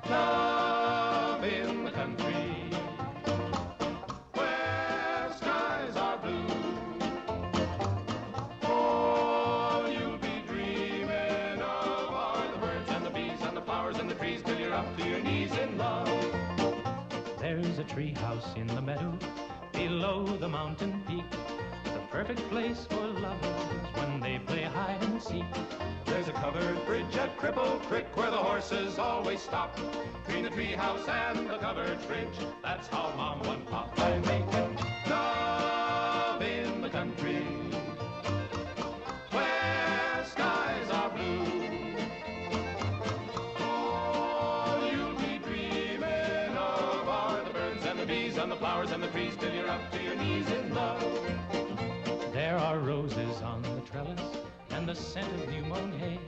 Love in the country where skies are blue. All you'll be dreaming of are the birds and the bees and the flowers and the trees till you're up to your knees in love. There's a tree house in the meadow below the mountain peak, the perfect place for lovers when they play hide and seek. There's a covered bridge at Cripple Creek where the horses always stop. Between the tree house and the covered bridge, that's how Mom and Pop are making love in the country where skies are blue. All you'll be dreaming of are the birds and the bees and the flowers and the trees till you're up to your knees in love. There are roses on the trellis and the scent of new mown hay.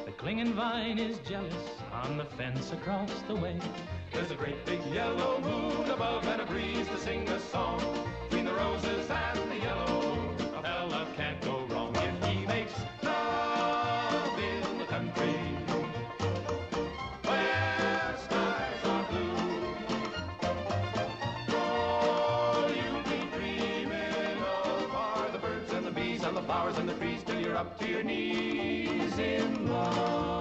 The clinging vine is jealous on the fence across the way. There's a great big yellow moon above and a breeze to sing a song. Between the roses and the yellow, a fella can't go wrong if he makes love in the country where skies are blue. All you'll be dreaming of are the birds and the bees and the flowers and the trees till you're up to your knees in love.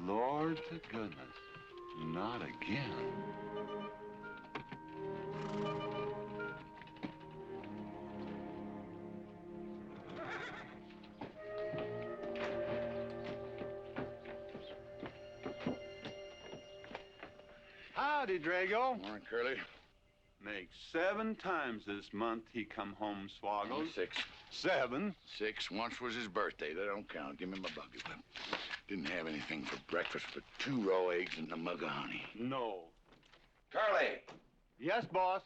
Lord to goodness, not again. Howdy, Drago. Morning, Curly. Makes 7 times this month he come home swoggles. 6. 7? 6. Once was his birthday. That don't count. Give me my buggy whip. Didn't have anything for breakfast but 2 raw eggs and a mug of honey. No. Curly, Yes, boss.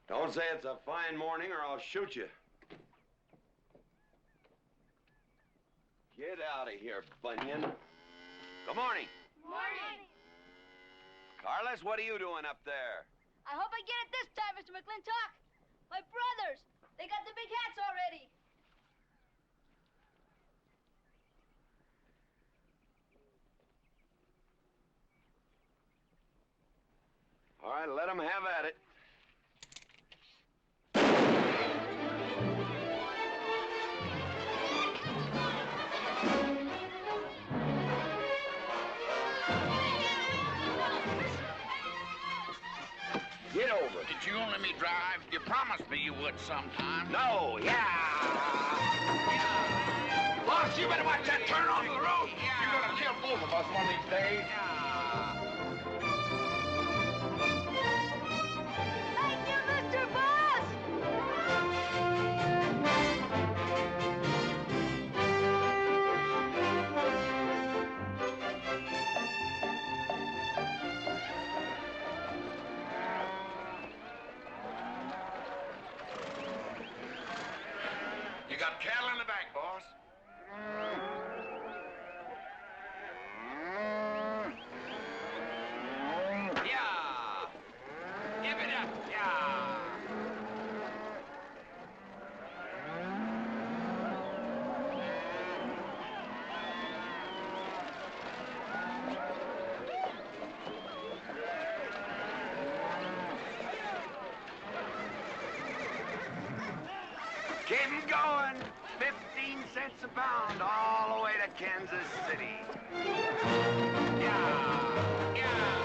don't say it's a fine morning or I'll shoot you. Get out of here, Bunyan. Good morning. Morning. Carlos, what are you doing up there? I hope I get it this time, Mr. McLintock. My brothers, they got the big hats already. All right, let them have at it. Get over it. Did you let me drive? You promised me you would sometime. No, yeah. Boss, you better watch that turn onto the road. You're gonna kill both of us one of these days. Thank you, Mr. Boss. You got cattle in the back, boss. Yeah. Give it up. Yeah. Keep 'em going. 15 cents a pound all the way to Kansas City. Yeah. Yeah.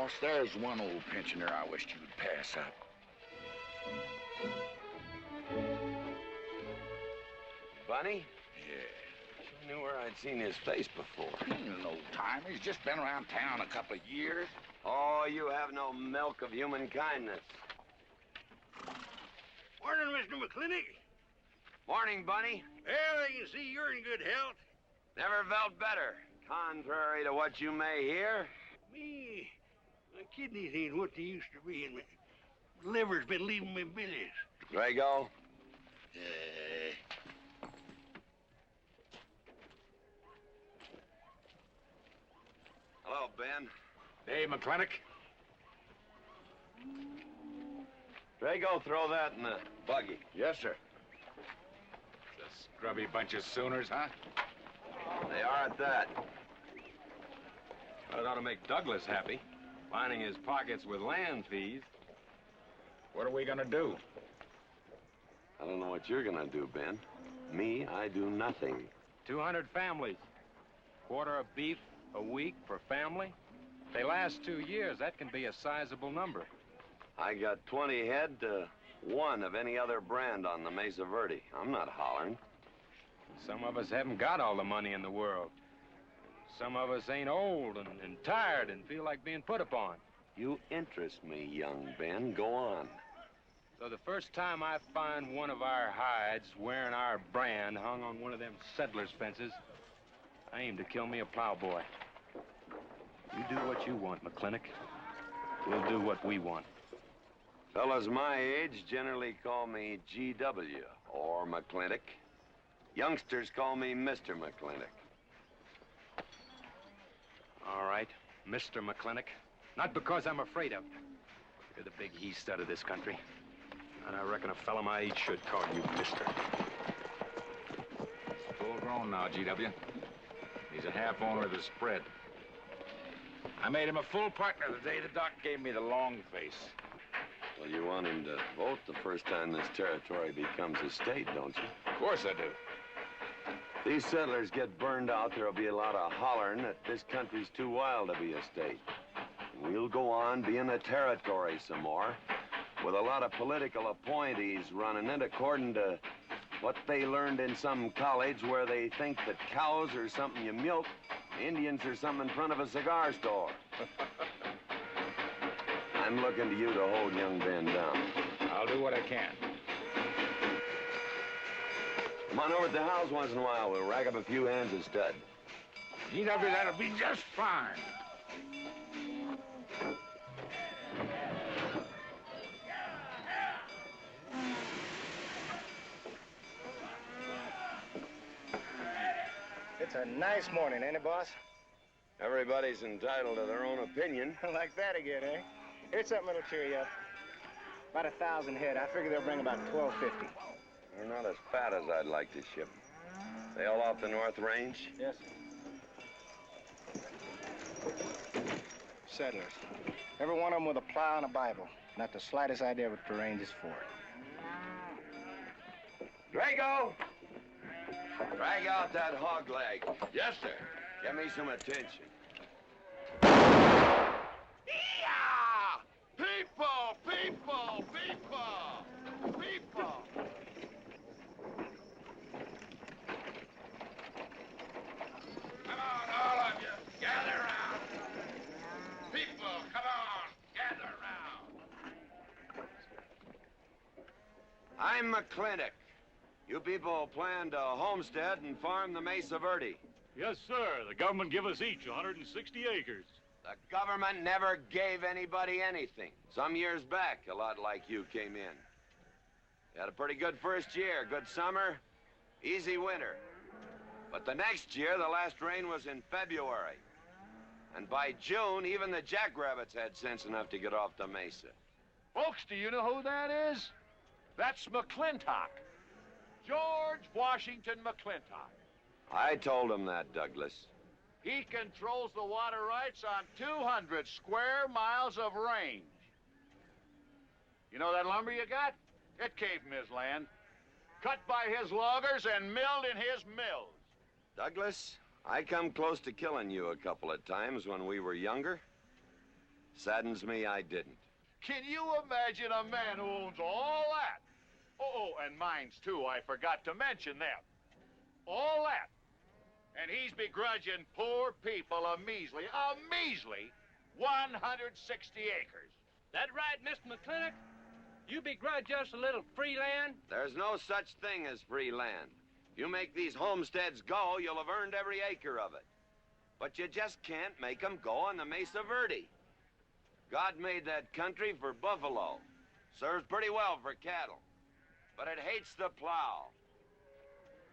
boss, there's one old pensioner I wished you would pass up. Bunny? Yeah. I knew where I'd seen his face before. He's an old timer. He's just been around town a couple of years. Oh, you have no milk of human kindness. Morning, Mr. McLintock. Morning, Bunny. Well, I can see you're in good health. Never felt better. Contrary to what you may hear. Me, my kidneys ain't what they used to be, and my liver's been leaving me billies. Drago? Hello, Ben. Hey, McLintock. Drago, throw that in the buggy. Yes, sir. It's a scrubby bunch of Sooners, huh? They are at that. Well, it ought to make Douglas happy, lining his pockets with land fees. What are we gonna do? I don't know what you're gonna do, Ben. Me, I do nothing. 200 families. Quarter of beef a week per family. If they last 2 years, that can be a sizable number. I got 20 head to 1 of any other brand on the Mesa Verde. I'm not hollering. Some of us haven't got all the money in the world. Some of us ain't old and tired and feel like being put upon. You interest me, young Ben. Go on. So the first time I find one of our hides wearing our brand hung on one of them settlers' fences, I aim to kill me a plowboy. You do what you want, McLintock. We'll do what we want. Fellas my age generally call me GW or McLintock. Youngsters call me Mr. McLintock. All right, Mr. McLintock. Not because I'm afraid of you. You're the big he-stud of this country. And I reckon a fella my age should call you Mister. Full grown now, GW. He's a half owner of the spread. I made him a full partner the day the doc gave me the long face. Well, you want him to vote the first time this territory becomes a state, don't you? Of course I do. These settlers get burned out, there'll be a lot of hollering that this country's too wild to be a state. And we'll go on being a territory some more, with a lot of political appointees running it according to what they learned in some college where they think that cows are something you milk, Indians are something in front of a cigar store. I'm looking to you to hold young Ben down. I'll do what I can. Come on over to the house once in a while. We'll rack up a few hands of stud. GW, that'll be just fine. It's a nice morning, ain't it, boss? Everybody's entitled to their own opinion. Like that again, eh? Here's something that'll cheer you up. About 1,000 head. I figure they'll bring about 1,250. They're not as fat as I'd like to ship. They all off the North Range? Yes, sir. Settlers. Every one of them with a plow and a Bible. Not the slightest idea what the range is for. Drago! Drag out that hog leg. Yes, sir. Give me some attention. Yeah! People! People! People! People! Come on, all of you. Gather around. People, come on. Gather around. I'm McLintock. You people plan to homestead and farm the Mesa Verde. Yes, sir. The government give us each 160 acres. The government never gave anybody anything. Some years back, a lot like you came in. You had a pretty good first year, good summer, easy winter. But the next year, the last rain was in February. And by June, even the jackrabbits had sense enough to get off the mesa. Folks, do you know who that is? That's McLintock. George Washington McLintock. I told him that, Douglas. He controls the water rights on 200 square miles of range. You know that lumber you got? It came from his land. Cut by his loggers and milled in his mills. Douglas, I come close to killing you a couple of times when we were younger. Saddens me I didn't. Can you imagine a man who owns all that? Oh, and mines, too. I forgot to mention them. All that. And he's begrudging poor people a measly 160 acres. That right, Mr. McLintock? You begrudge us a little free land? There's no such thing as free land. You make these homesteads go, you'll have earned every acre of it. But you just can't make them go on the Mesa Verde. God made that country for buffalo. Serves pretty well for cattle. But it hates the plow.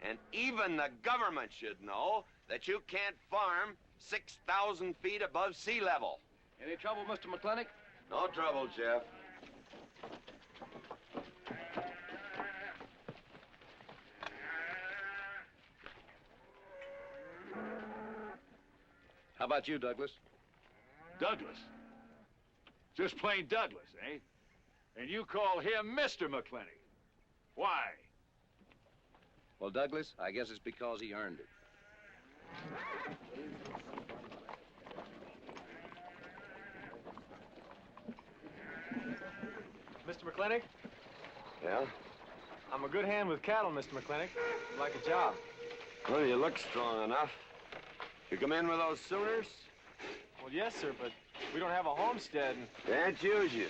And even the government should know that you can't farm 6,000 feet above sea level. Any trouble, Mr. McLintock? No trouble, Jeff. How about you, Douglas? Douglas? Just plain Douglas, eh? And you call him Mr. McLintock. Why? Well, Douglas, I guess it's because he earned it. Mr. McLintock? Yeah? I'm a good hand with cattle, Mr. McLintock. I'd like a job. Well, you look strong enough. You come in with those Sooners? Well, yes, sir, but we don't have a homestead. Can't use you.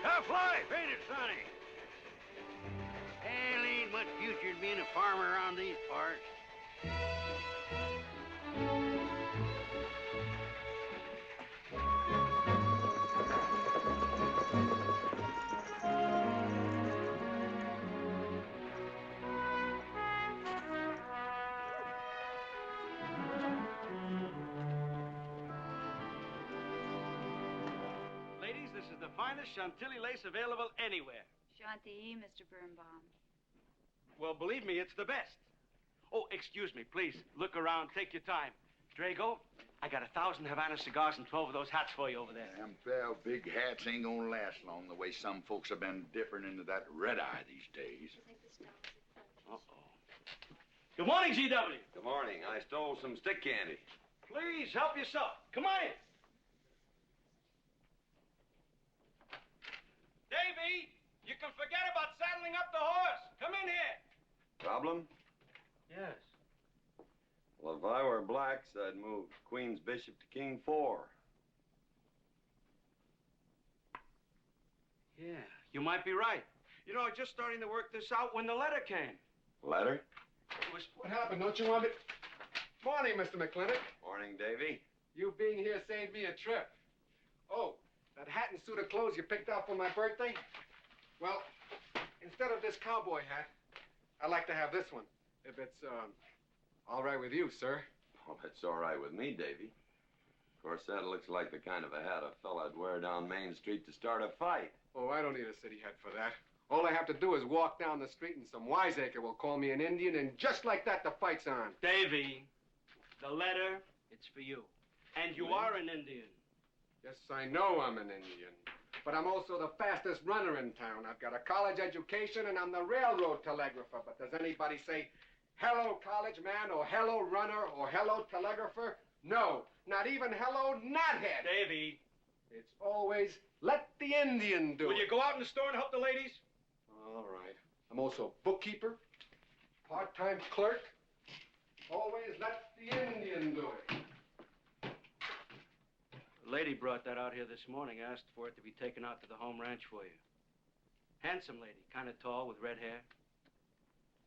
Tough life, ain't it, Sonny? Hell, ain't much future in being a farmer around these parts. Ladies, this is the finest Chantilly lace available anywhere. Chantilly, Mr. Birnbaum. Well, believe me, it's the best. Oh, excuse me, please. Look around. Take your time. Drago, I got 1,000 Havana cigars and 12 of those hats for you over there. Them pale big hats ain't gonna last long the way some folks have been dipping into that red eye these days. Uh-oh. Good morning, G.W. Good morning. I stole some stick candy. Please, help yourself. Come on in. Davy, you can forget about saddling up the horse. Come in here. Problem? Yes. Well, if I were blacks, I'd move Queen's Bishop to King 4. Yeah, you might be right. You know, I was just starting to work this out when the letter came. Letter? It was... What happened? Don't you want me... Morning, Mr. McLintock. Morning, Davy. You being here saved me a trip. Oh, that hat and suit of clothes you picked out for my birthday? Well, instead of this cowboy hat, I'd like to have this one. If it's, all right with you, sir. Oh, that's all right with me, Davy. Of course, that looks like the kind of a hat a fella'd wear down Main Street to start a fight. Oh, I don't need a city hat for that. All I have to do is walk down the street and some wiseacre will call me an Indian, and just like that, the fight's on. Davy, the letter, it's for you. And you are an Indian. Yes, I know I'm an Indian. But I'm also the fastest runner in town. I've got a college education, and I'm the railroad telegrapher. But does anybody say, hello, college man, or hello, runner, or hello, telegrapher? No, not even hello, knothead. Davy. It's always, let the Indian do it. Will you go out in the store and help the ladies? All right. I'm also bookkeeper, part-time clerk. Always let the Indian do it. A lady brought that out here this morning, asked for it to be taken out to the home ranch for you. Handsome lady, kind of tall with red hair.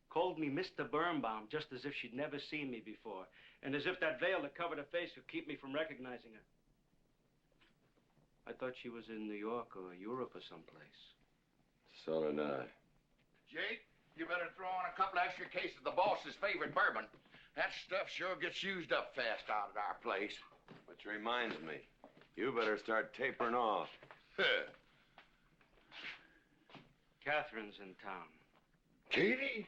Called me Mr. Birnbaum, just as if she'd never seen me before, and as if that veil that covered her face would keep me from recognizing her. I thought she was in New York or Europe or someplace. So did I. Jake, you better throw on a couple extra cases of the boss's favorite bourbon. That stuff sure gets used up fast out at our place. Which reminds me, you better start tapering off. Catherine's in town. Katie?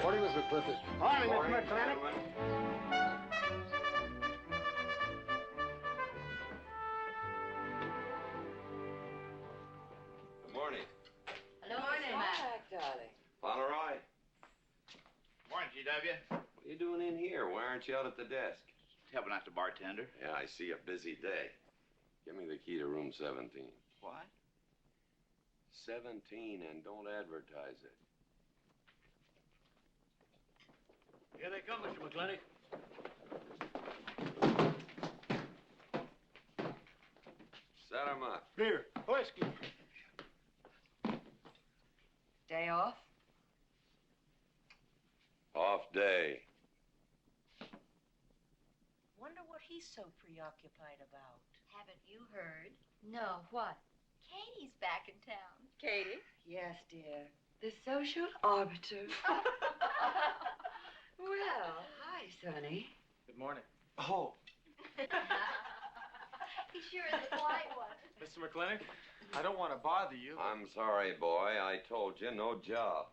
Morning, Mr. McClintock. Morning, Mr. McLintock. Good morning. Hello, morning, Matt. Darling. Pomeroy, Morning, GW. what are you doing in here? Why aren't you out at the desk? Helping out the bartender. Yeah, I see a busy day. Give me the key to room 17. What? 17, and don't advertise it. Here they come, Mr. McLintock. Set 'em up. Here, whiskey. Day off? Off day. Wonder what he's so preoccupied about. Haven't you heard? No, what? Katie's back in town. Katie? Yes, dear. The social arbiter. Well, hi, Sonny. Good morning. Oh. He sure is a quiet one. Mr. McLintock, I don't want to bother you. I'm sorry, boy. I told you, no job.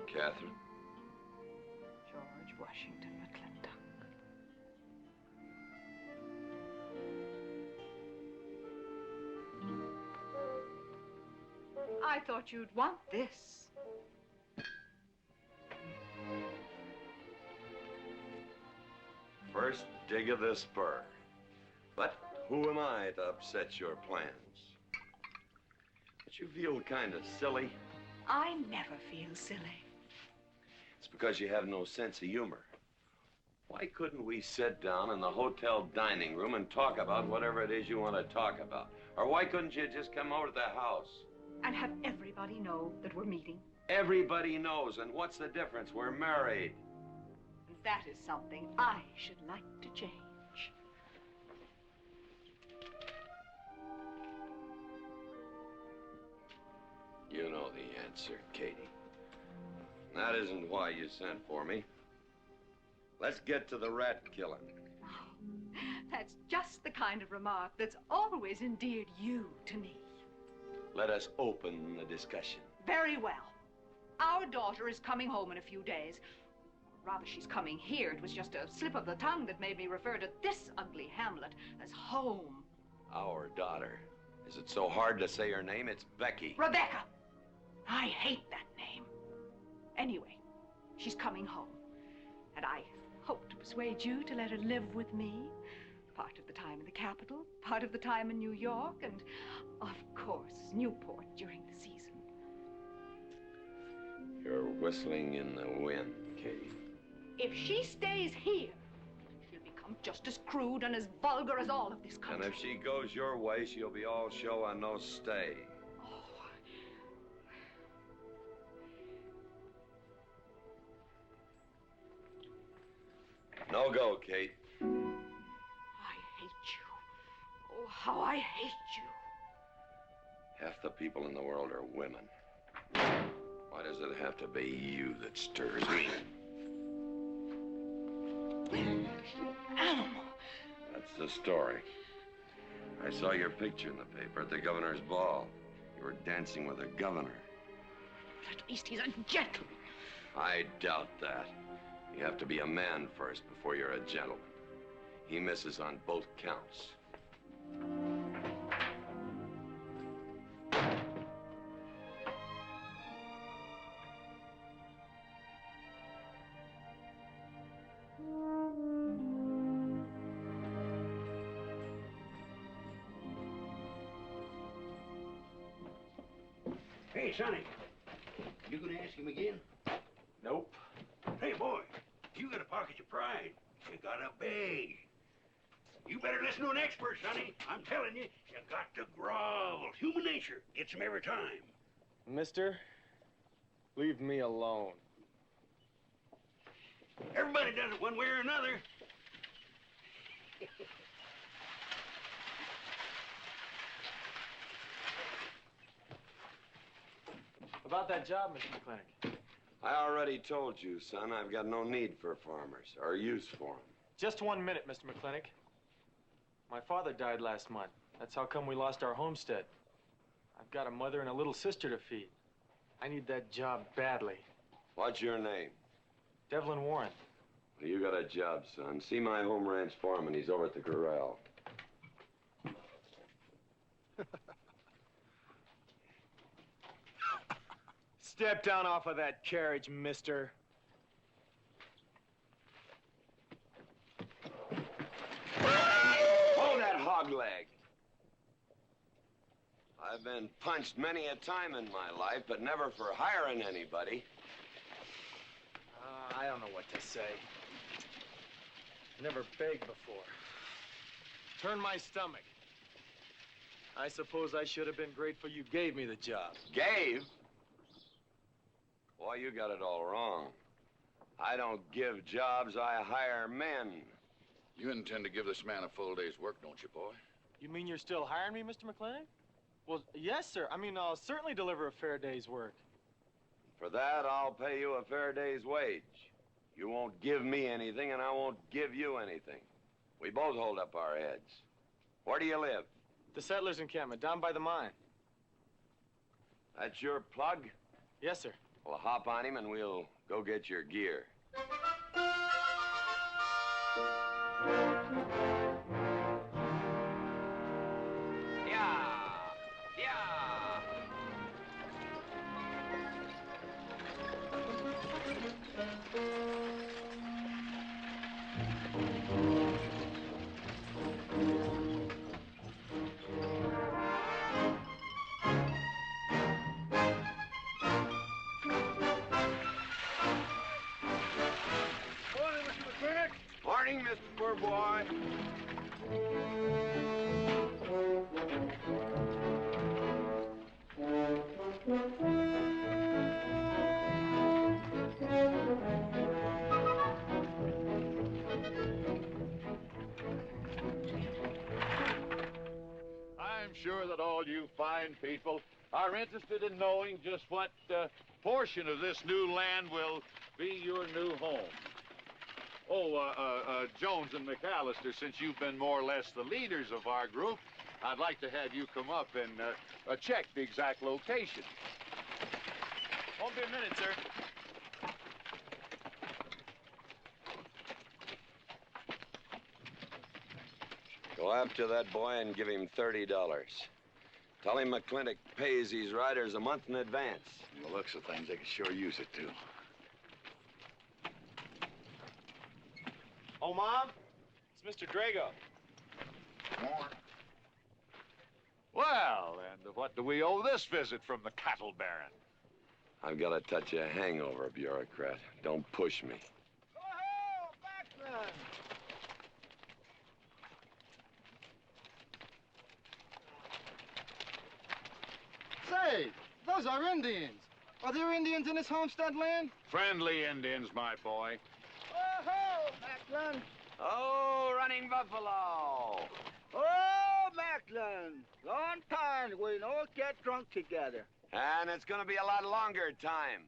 Catherine? George Washington McLintock. I thought you'd want this. First dig of the spur. But who am I to upset your plans? Don't you feel kind of silly? I never feel silly. It's because you have no sense of humor. Why couldn't we sit down in the hotel dining room and talk about whatever it is you want to talk about? Or why couldn't you just come over to the house? And have everybody know that we're meeting. Everybody knows, and what's the difference? We're married. And that is something I should like to change. You know the answer, Katie. That isn't why you sent for me. Let's get to the rat killing. That's just the kind of remark that's always endeared you to me. Let us open the discussion. Very well. Our daughter is coming home in a few days. Rather, she's coming here. It was just a slip of the tongue that made me refer to this ugly hamlet as home. Our daughter. Is it so hard to say her name? It's Becky. Rebecca! I hate that name. Anyway, she's coming home. And I hope to persuade you to let her live with me. Part of the time in the capital, part of the time in New York, and, of course, Newport during the season. You're whistling in the wind, Katie. If she stays here, she'll become just as crude and as vulgar as all of this country. And if she goes your way, she'll be all show and no stay. No go, Kate. I hate you. Oh, how I hate you. Half the people in the world are women. Why does it have to be you that stirs me? Animal. That's the story. I saw your picture in the paper at the governor's ball. You were dancing with the governor. At least he's a gentleman. I doubt that. You have to be a man first before you're a gentleman. He misses on both counts. Hey, Sonny, you gonna ask him again? Nope. Hey, boy, you got a pocket of pride. You got a bag. You better listen to an expert, Sonny. I'm telling you, you got to grovel. Human nature gets him every time. Mister, leave me alone. Everybody does it one way or another. About that job, Mr. McLintock. I already told you, son, I've got no need for farmers, or use for them. Just 1 minute, Mr. McLintock. My father died last month. That's how come we lost our homestead. I've got a mother and a little sister to feed. I need that job badly. What's your name? Devlin Warren. Well, you got a job, son. See my home ranch foreman. He's over at the corral. Step down off of that carriage, mister. Hold that hog leg. I've been punched many a time in my life, but never for hiring anybody. I don't know what to say. Never begged before. Turn my stomach. I suppose I should have been grateful you gave me the job. Gave? Boy, you got it all wrong. I don't give jobs, I hire men. You intend to give this man a full day's work, don't you, boy? You mean you're still hiring me, Mr. McLintock? Well, yes, sir. I mean, I'll certainly deliver a fair day's work. For that, I'll pay you a fair day's wage. You won't give me anything, and I won't give you anything. We both hold up our heads. Where do you live? The settlers' encampment, down by the mine. That's your plug? Yes, sir. Well, hop on him, and we'll go get your gear. Morning, Mr. Poor Boy. I'm sure that all you fine people are interested in knowing just what portion of this new land will be your new home. Oh, Jones and McAllister, since you've been more or less the leaders of our group, I'd like to have you come up and check the exact location. Won't be a minute, sir. Go after that boy and give him $30. Tell him McLintock pays these riders a month in advance. From the looks of things, they could sure use it, too. Oh, Mom? It's Mr. Drago. Well, and what do we owe this visit from the cattle baron? I've got a touch of hangover, bureaucrat. Don't push me. Say, those are Indians. Are there Indians in this homestead land? Friendly Indians, my boy. Oh-ho, Macklin. Oh, running buffalo. Oh, Macklin. Long time we don't get drunk together. And it's gonna be a lot longer time,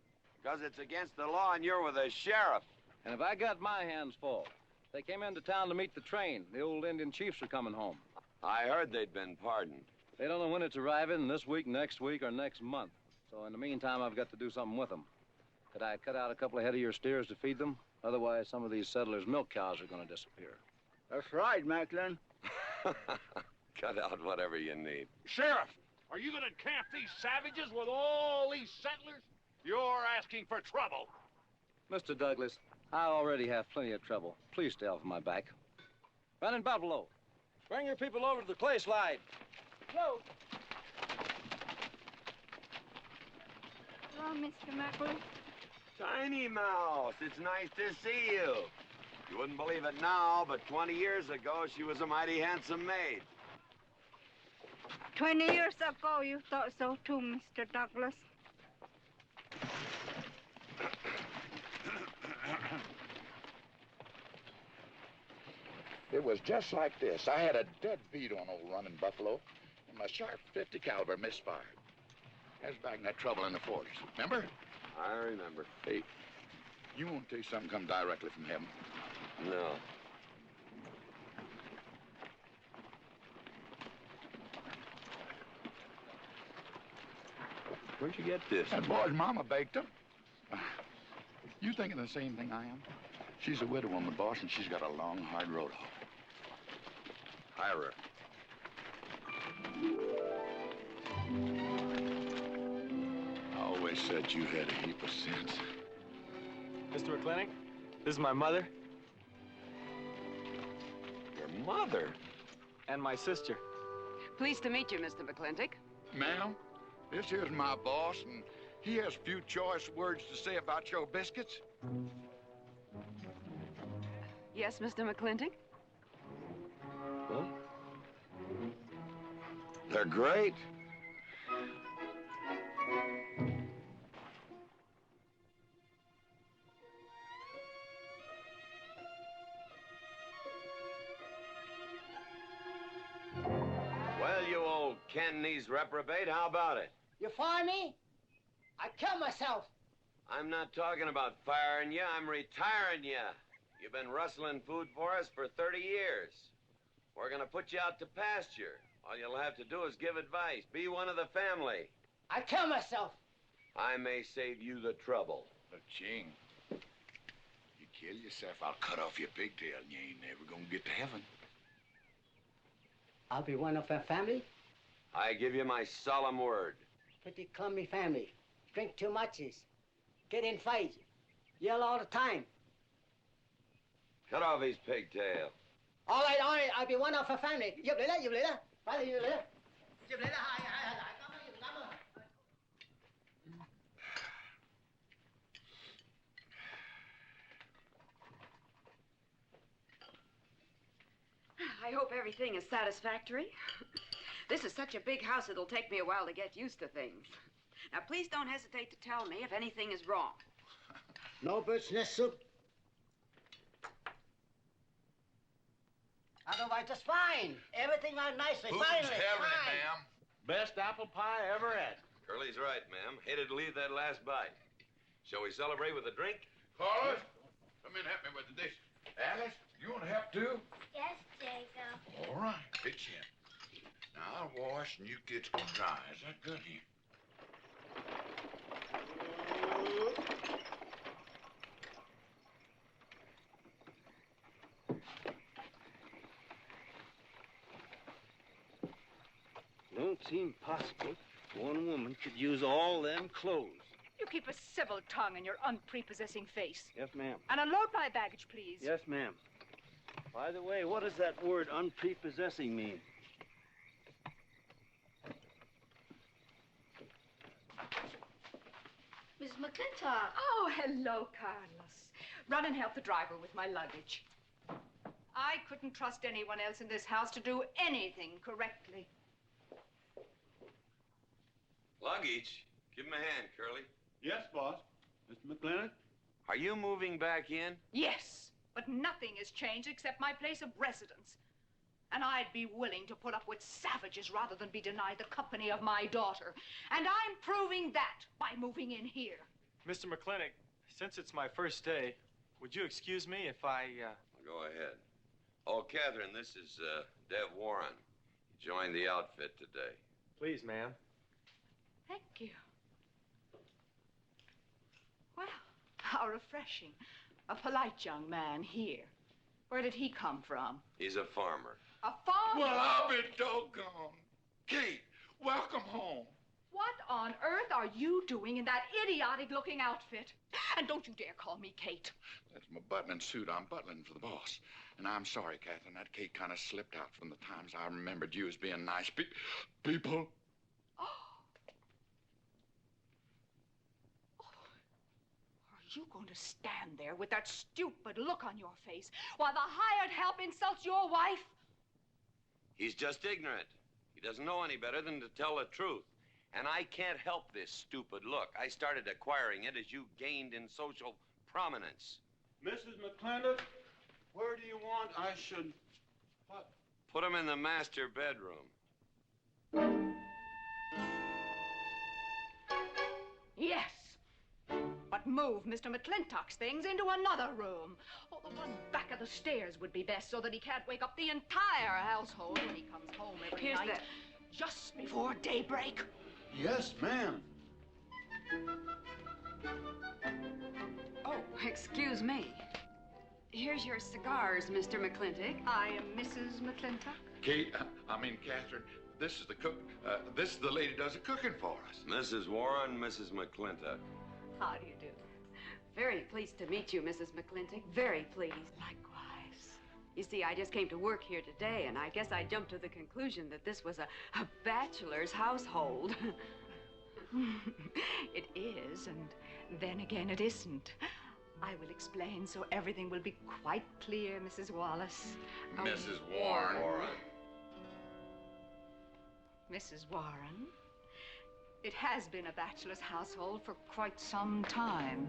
because it's against the law and you're with the sheriff. And if I got my hands full, they came into town to meet the train. The old Indian chiefs are coming home. I heard they'd been pardoned. They don't know when it's arriving, this week, next week, or next month. So in the meantime, I've got to do something with them. Could I cut out a couple of head of your steers to feed them? Otherwise, some of these settlers' milk cows are going to disappear. That's right, Macklin. Cut out whatever you need. Sheriff, are you going to camp these savages with all these settlers? You're asking for trouble. Mr. Douglas, I already have plenty of trouble. Please stay off my back. Running Buffalo, bring your people over to the clay slide. Hello. Hello, Mr. Macklin. Tiny Mouse, it's nice to see you. You wouldn't believe it now, but 20 years ago, she was a mighty handsome maid. 20 years ago, you thought so too, Mr. Douglas. It was just like this. I had a dead beat on old running buffalo, and my sharp 50 caliber misfired. That was back in that trouble in the 40s. Remember? I remember. Hey, you want to tell you something come directly from heaven? No. Where'd you get this? That boy's mama baked him. You thinking the same thing I am? She's a widow woman, boss, and she's got a long, hard road home. Hire her. I always said you had a heap of sense. Mr. McLintock, this is my mother. Your mother? And my sister. Pleased to meet you, Mr. McLintock. Ma'am, this here's my boss, and he has a few choice words to say about your biscuits. Yes, Mr. McLintock? Well, they're great. Well, you old Cantonese reprobate, how about it? You fire me? I kill myself. I'm not talking about firing you, I'm retiring you. You've been rustling food for us for 30 years. We're gonna put you out to pasture. All you'll have to do is give advice. Be one of the family. I kill myself. I may save you the trouble. But, Ching, you kill yourself, I'll cut off your pigtail, and you ain't never gonna get to heaven. I'll be one of our family. I give you my solemn word. But you call me family. Drink too much, get in fights, yell all the time. Cut off his pigtail. All right, I'll be one of our family. Giúp lấy đó. Phải là giúp lấy đó. Giúp lấy đó, hai. Cảm ơn. I hope everything is satisfactory. This is such a big house, it'll take me a while to get used to things. Now, please don't hesitate to tell me if anything is wrong. No bird's nest soup. Otherwise, just fine. Everything out nicely, finally. ma'am? Best apple pie I ever had. Curly's right, ma'am. Hated to leave that last bite. Shall we celebrate with a drink? Carlos, come in and help me with the dishes. Alice, you want to help too? Yes, Jacob. All right, pitch in. Now, I'll wash and you kids can dry. Is that good here? Don't seem possible one woman could use all them clothes. You keep a civil tongue in your unprepossessing face. Yes, ma'am. And unload my baggage, please. Yes, ma'am. By the way, what does that word unprepossessing mean? Miss McLintock. Oh, hello, Carlos. Run and help the driver with my luggage. I couldn't trust anyone else in this house to do anything correctly. Luggage? Give him a hand, Curly. Yes, boss. Mr. McLintock? Are you moving back in? Yes, but nothing has changed except my place of residence. And I'd be willing to put up with savages rather than be denied the company of my daughter. And I'm proving that by moving in here. Mr. McLintock, since it's my first day, would you excuse me if I, Go ahead. Oh, Catherine, this is, Dev Warren. He joined the outfit today. Please, ma'am. Thank you. Well, how refreshing. A polite young man here. Where did he come from? He's a farmer. A farmer? Well, I'll be doggone. Kate, welcome home. What on earth are you doing in that idiotic-looking outfit? And don't you dare call me Kate. That's my butling suit. I'm butling for the boss. And I'm sorry, Catherine. That Kate kind of slipped out from the times I remembered you as being nice people. Are you going to stand there with that stupid look on your face while the hired help insults your wife? He's just ignorant. He doesn't know any better than to tell the truth. And I can't help this stupid look. I started acquiring it as you gained in social prominence. Mrs. McLintock, where do you want I should What? Put him in the master bedroom. Yes. But move Mr. McLintock's things into another room. Oh, the one back of the stairs would be best so that he can't wake up the entire household when he comes home every night. Just before daybreak. Yes, ma'am. Oh, excuse me. Here's your cigars, Mr. McLintock. I am Mrs. McLintock. Kate, Catherine, this is the cook. This is the lady does the cooking for us. Mrs. Warren, Mrs. McLintock. How do you do? Very pleased to meet you, Mrs. McLintock. Very pleased. Likewise. You see, I just came to work here today, and I guess I jumped to the conclusion that this was a bachelor's household. It is, and then again it isn't. I will explain so everything will be quite clear, Mrs. Wallace. Mrs. Warren. Mrs. Warren, it has been a bachelor's household for quite some time.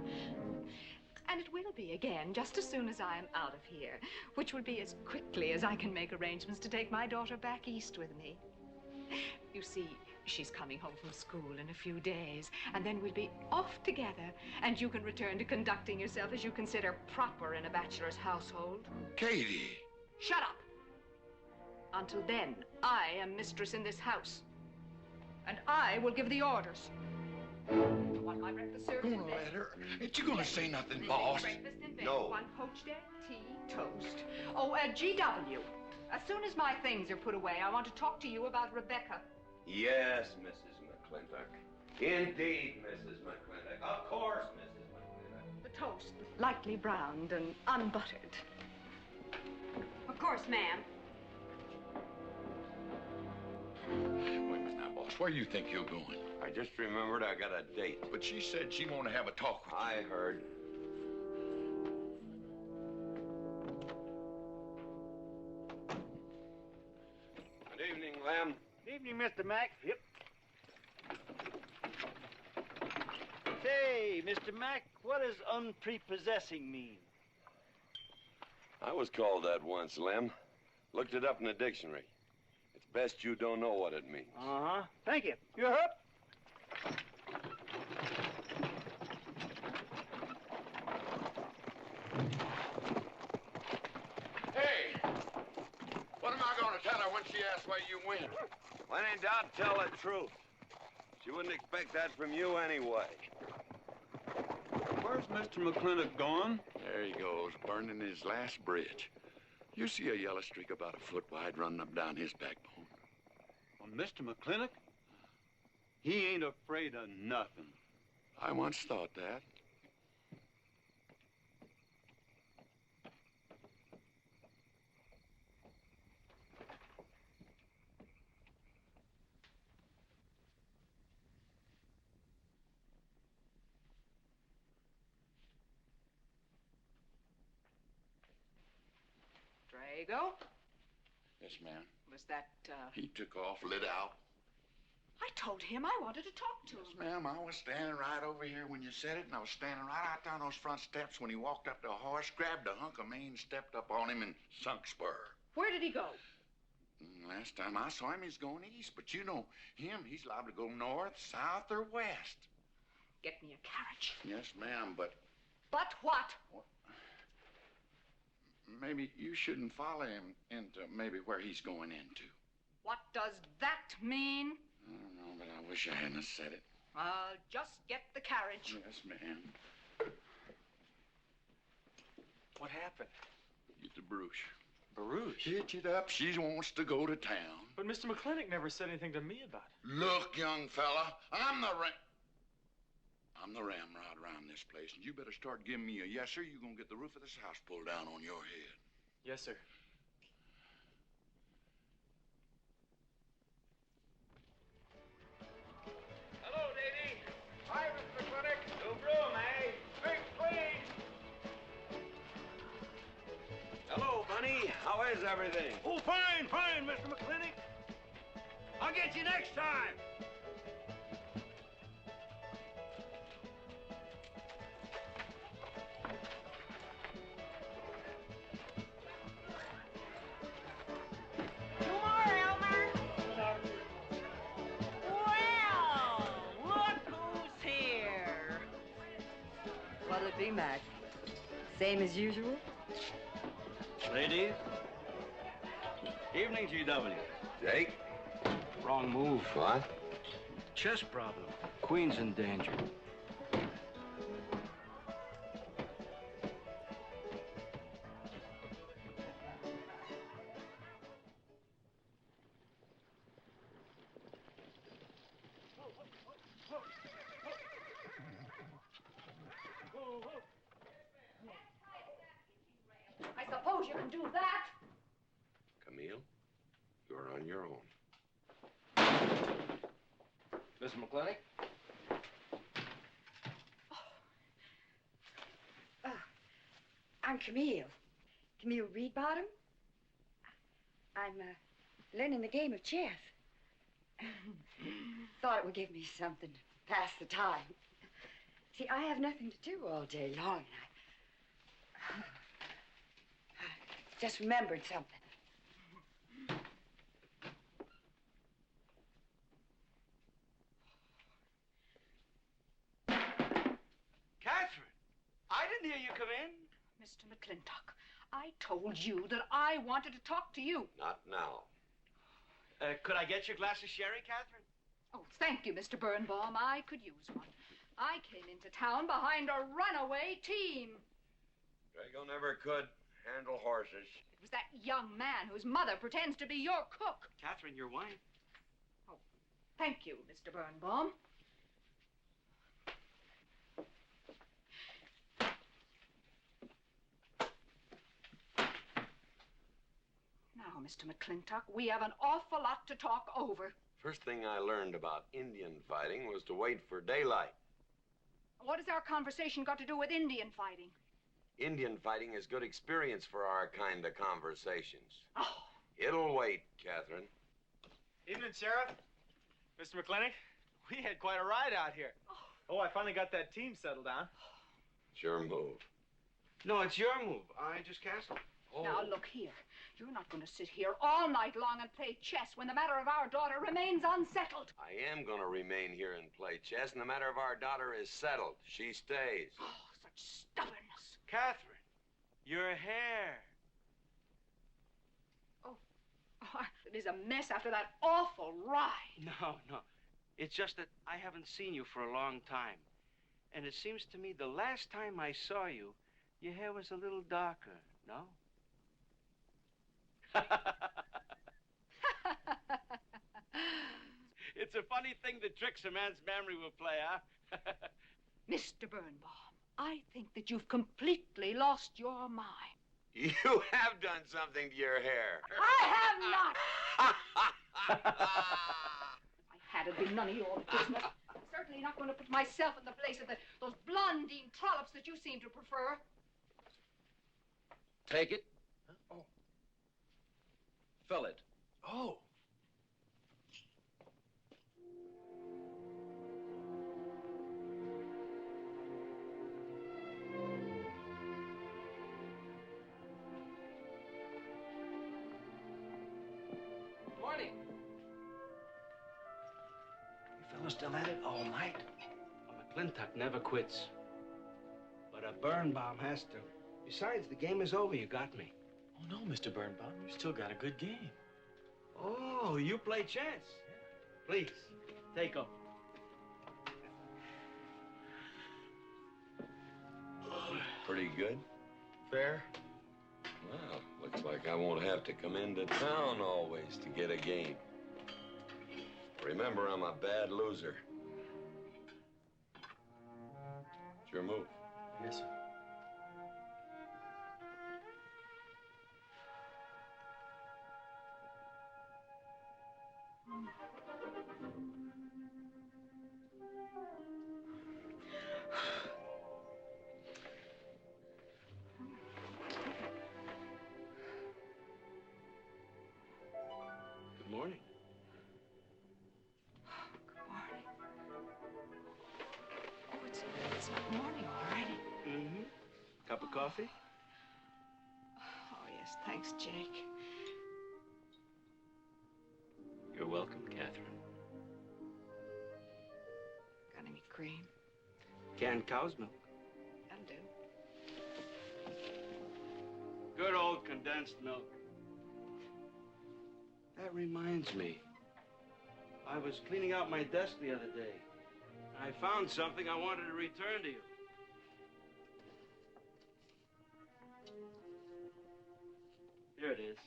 And it will be again, just as soon as I am out of here, which will be as quickly as I can make arrangements to take my daughter back east with me. You see, she's coming home from school in a few days, and then we'll be off together, and you can return to conducting yourself as you consider proper in a bachelor's household. Katie! Shut up! Until then, I am mistress in this house, and I will give the orders. I want my breakfast served in bed. Let her. Ain't you gonna say nothing, boss? Breakfast in bed. No. 1 poached egg, tea, toast. Oh, GW. As soon as my things are put away, I want to talk to you about Rebecca. Yes, Mrs. McLintock. Indeed, Mrs. McLintock. Of course, Mrs. McLintock. The toast, lightly browned and unbuttered. Of course, ma'am. Wait a minute now, boss. Where you think you're going? I just remembered I got a date. But she said she wanted to have a talk with you. I heard. Good evening, Lem. Evening, Mr. Mack. Yep. Say, Mr. Mack, what does unprepossessing mean? I was called that once, Lem. Looked it up in the dictionary. It's best you don't know what it means. Uh-huh. Thank you. You up? Hey! What am I gonna tell her when she asks where you went? When in doubt, tell the truth. She wouldn't expect that from you anyway. Where's Mr. McLintock going? There he goes, burning his last bridge. You see a yellow streak about a foot wide running up down his backbone. Well, Mr. McLintock? He ain't afraid of nothing. I once thought that. Drago? Yes, ma'am. Was that, He took off, lit out. I told him I wanted to talk to him. Yes, ma'am. I was standing right over here when you said it, and I was standing right out there on those front steps when he walked up to a horse, grabbed a hunk of mane, stepped up on him, and sunk spur. Where did he go? Last time I saw him, he's going east. But you know him, he's liable to go north, south, or west. Get me a carriage. Yes, ma'am, but But what? maybe you shouldn't follow him into maybe where he's going into. What does that mean? I don't know, but I wish I hadn't have said it. Just get the carriage. Yes, ma'am. What happened? Get the brooch. Baruch? Hitch it up. She wants to go to town. But Mr. McLintock never said anything to me about it. Look, young fella, I'm the ramrod around this place, and you better start giving me a yes, sir. You're gonna get the roof of this house pulled down on your head. Yes, sir. Hello, Davy. Hi, Mr. McLintock. No room, eh? Drink, please. Hello, Bunny. How is everything? Oh, fine, fine, Mr. McLintock. I'll get you next time. Howdy, Mac. Same as usual? Ladies. Evening, GW. Jake? Wrong move. What? Chess problem. Queen's in danger. I suppose you can do that. Camille, you're on your own. Mr. McLintock? I'm Camille. Camille Reedbottom. I'm learning the game of chess. Thought it would give me something to pass the time. See, I have nothing to do all day long, and I just remembered something. Catherine, I didn't hear you come in. Mr. McLintock, I told you that I wanted to talk to you. Not now. Could I get you a glass of sherry, Catherine? Oh, thank you, Mr. Birnbaum. I could use one. I came into town behind a runaway team. Drago never could handle horses. It was that young man whose mother pretends to be your cook. Catherine, your wife. Oh, thank you, Mr. Birnbaum. Now, Mr. McLintock, we have an awful lot to talk over. First thing I learned about Indian fighting was to wait for daylight. What has our conversation got to do with Indian fighting? Indian fighting is good experience for our kind of conversations. Oh. It'll wait, Catherine. Evening, Sheriff. Mr. McLintock, we had quite a ride out here. Oh, I finally got that team settled down. It's your move. No, it's your move. I just castled. Oh. Now, look here. You're not going to sit here all night long and play chess when the matter of our daughter remains unsettled. I am going to remain here and play chess, and the matter of our daughter is settled. She stays. Oh, such stubbornness. Catherine, your hair. Oh, it is a mess after that awful ride. No. It's just that I haven't seen you for a long time. And it seems to me the last time I saw you, your hair was a little darker, no? It's a funny thing the tricks a man's memory will play, huh? Mr. Birnbaum, I think that you've completely lost your mind. You have done something to your hair. I have not. I had it been none of your business. I'm certainly not going to put myself in the place of those blondine trollops that you seem to prefer. Take it. Huh? Oh. Fill it. Oh. Morning. You fellas still at it all night? A McLintock never quits. But a Birnbaum has to. Besides, the game is over. You got me. Oh, no, Mr. Birnbaum. You still got a good game. Oh, you play chess. Please, take over. Pretty good. Fair? Well, looks like I won't have to come into town always to get a game. Remember, I'm a bad loser. It's your move. Yes, sir. Good morning. Good morning. Oh, it's morning already. Mm-hmm. Cup of coffee? Oh, yes, thanks, Jake. You're welcome, Catherine. Got any cream? Canned cow's milk. That'll do. Good old condensed milk. That reminds me. I was cleaning out my desk the other day. I found something I wanted to return to you. Here it is.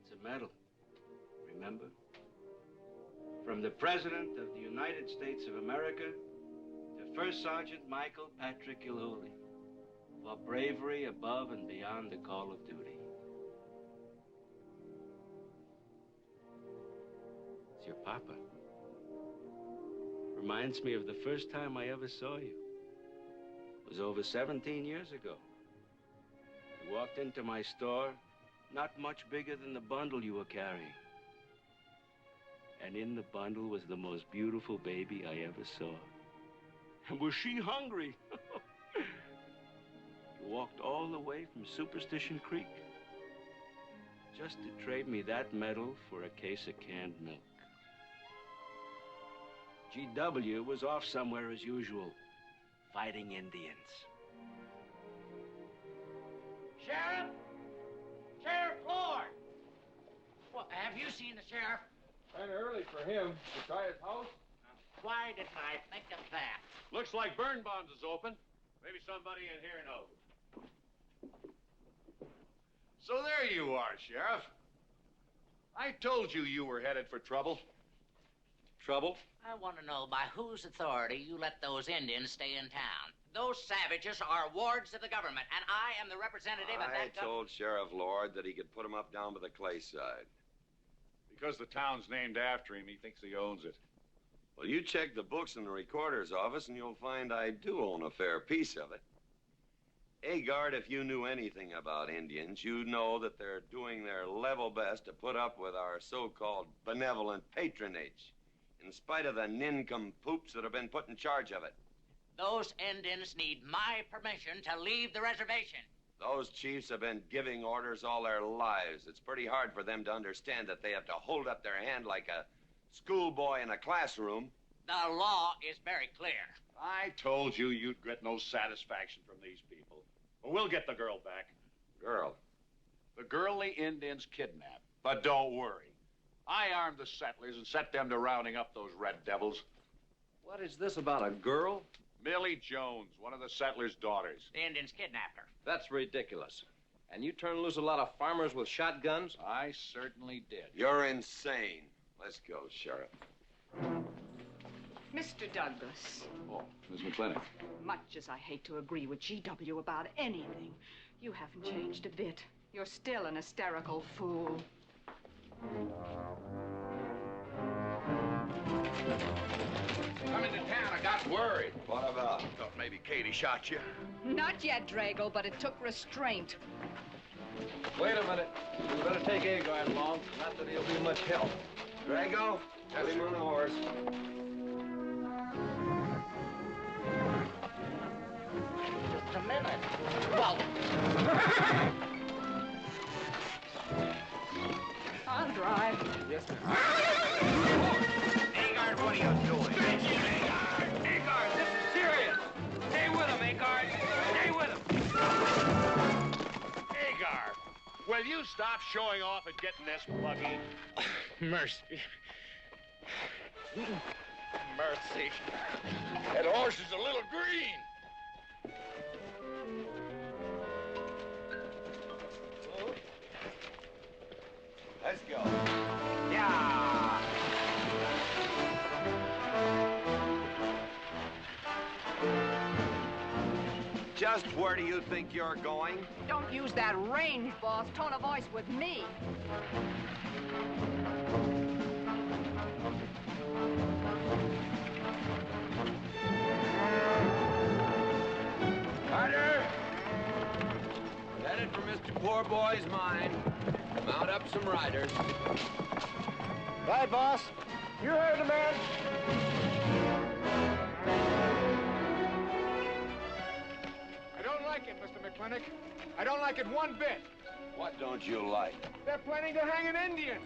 It's a medal. Remember? From the President of the United States of America to First Sergeant Michael Patrick Gilhooly for bravery above and beyond the call of duty. It's your papa. Reminds me of the first time I ever saw you. It was over 17 years ago. You walked into my store, not much bigger than the bundle you were carrying. And in the bundle was the most beautiful baby I ever saw. And was she hungry? You walked all the way from Superstition Creek just to trade me that medal for a case of canned milk. GW was off somewhere as usual, fighting Indians. Sheriff! Sheriff Lord! Well, have you seen the sheriff? Kind of early for him. To try his house? Why didn't I think of that? Looks like Birnbaum's is open. Maybe somebody in here knows. So there you are, Sheriff. I told you you were headed for trouble. Trouble? I want to know by whose authority you let those Indians stay in town. Those savages are wards of the government, and I am the representative of that I told Sheriff Lord that he could put him up down by the clay side. Because the town's named after him, he thinks he owns it. Well, you check the books in the recorder's office, and you'll find I do own a fair piece of it. Agard, if you knew anything about Indians, you'd know that they're doing their level best to put up with our so-called benevolent patronage, in spite of the nincompoops that have been put in charge of it. Those Indians need my permission to leave the reservation. Those chiefs have been giving orders all their lives. It's pretty hard for them to understand that they have to hold up their hand like a schoolboy in a classroom. The law is very clear. I told you you'd get no satisfaction from these people. But we'll get the girl back. Girl? The girl the Indians kidnapped. But don't worry. I armed the settlers and set them to rounding up those red devils. What is this about a girl? Millie Jones, one of the settlers' daughters. The Indians kidnapped her. That's ridiculous. And you turned loose a lot of farmers with shotguns? I certainly did. You're insane. Let's go, Sheriff. Mr. Douglas, Oh, Miss McLintock. much as I hate to agree with GW about anything, you haven't changed a bit. You're still an hysterical fool. Come into town, I got worried. What about? Thought maybe Katie shot you. Not yet, Drago, but it took restraint. Wait a minute. We better take Agard along. Not that he'll be much help. Drago, have him on the horse. Just a minute. Well, I'll drive. Yes, ma'am. Agard, what are you doing? Agard, this is serious. Stay with him, Agard. Stay with him. Agar, will you stop showing off and getting this buggy? Mercy. Mercy. That horse is a little green. Let's go. yeah. Just where do you think you're going? Don't use that range, boss. Tone of voice with me. Carter! Headed for Mr. Poor Boy's mine. Mount up some riders. Right, boss. You heard the man. I don't like it, Mr. McLintock. I don't like it one bit. What don't you like? They're planning to hang an Indian.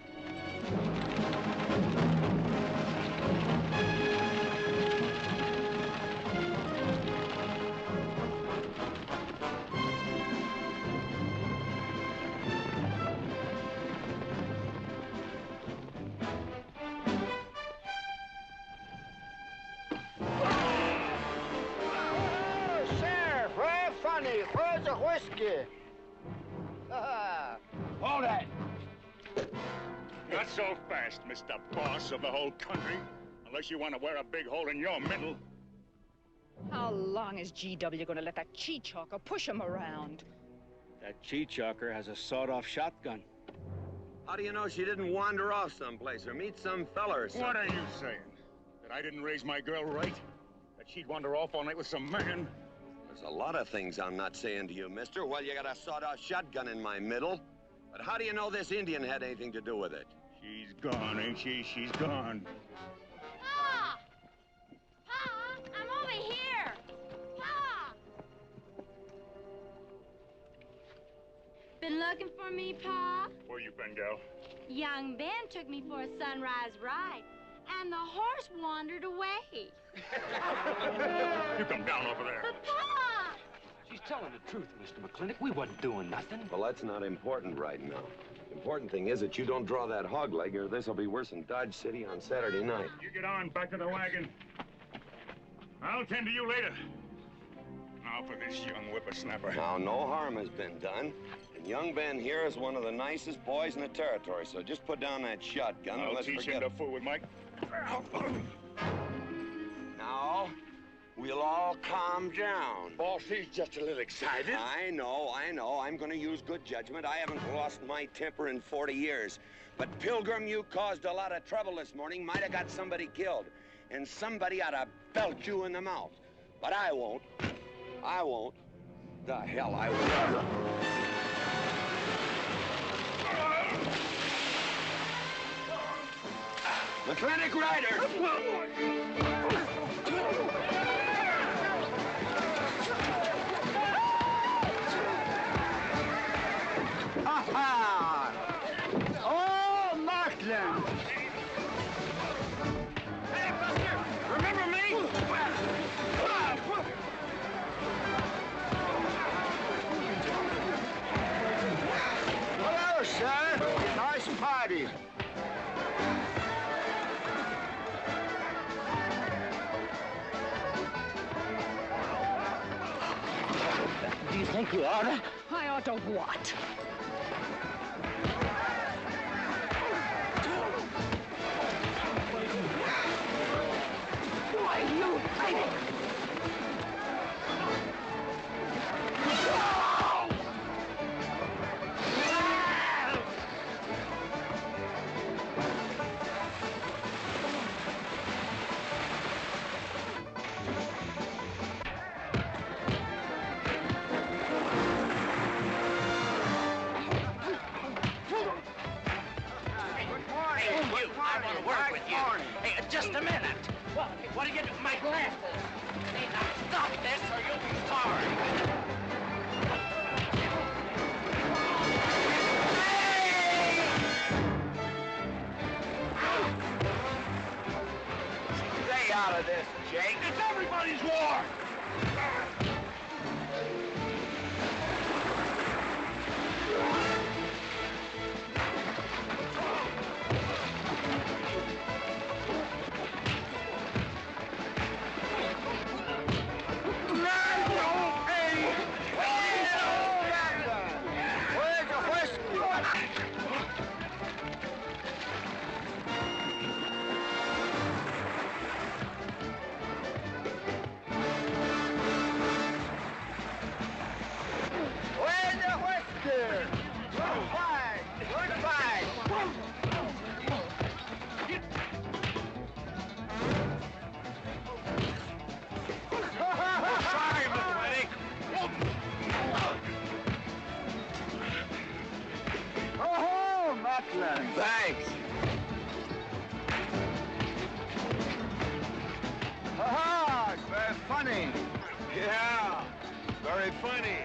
funny. Where's the whiskey? Hold that. Not so fast, Mr. Boss of the whole country. Unless you want to wear a big hole in your middle. How long is GW going to let that cheat-chalker push him around? That cheat-chalker has a sawed-off shotgun. How do you know she didn't wander off someplace or meet some fella or something? What are you saying? That I didn't raise my girl right? That she'd wander off all night with some man? There's a lot of things I'm not saying to you, mister. Well, you got a sawed-off shotgun in my middle. But how do you know this Indian had anything to do with it? She's gone, ain't she? She's gone. Pa! Pa! I'm over here! Pa! Been looking for me, Pa? Where you been, gal? Young Ben took me for a sunrise ride, and the horse wandered away. You come down over there. But, Pa! She's telling the truth, Mr. McLintock. We wasn't doing nothing. Well, that's not important right now. The important thing is that you don't draw that hog leg, or this'll be worse than Dodge City on Saturday night. You get on, back to the wagon. I'll tend to you later. Now for this young whippersnapper. Now, no harm has been done. And young Ben here is one of the nicest boys in the territory, so just put down that shotgun and I'll let's teach forget him to fool with Mike. Now, we'll all calm down. Boss, he's just a little excited. I know. I'm gonna use good judgment. I haven't lost my temper in 40 years. But Pilgrim, you caused a lot of trouble this morning. Might have got somebody killed. And somebody ought to belt you in the mouth. But I won't. I won't. The hell I will. McLintock Rider! Ha-ha! Oh, Markland! Hey, Buster! Remember me? Hello, sir. Nice party. Do you think you ought to? I ought to what? Why, you... I want to work with you. Hey, just a minute. What are you doing? My glasses. Hey, now stop this or you'll be sorry. Stay out of this, Jake. It's everybody's war. Thanks. Ha-ha! Very funny. Yeah, very funny.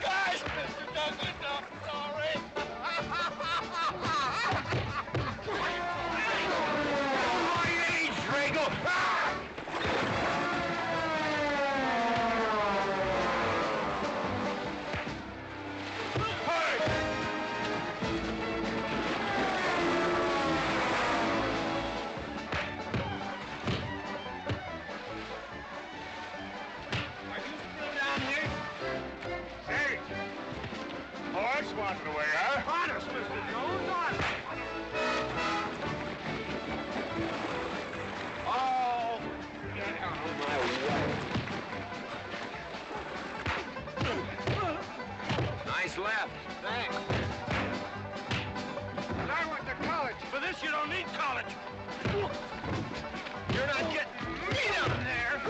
Guys, Mr. Douglas, I'm sorry. swanting away, huh? Honest, Mr. Jones, honest. Oh, get out of my way. Nice left. Thanks. And I went to college. For this, you don't need college. You're not getting me down there.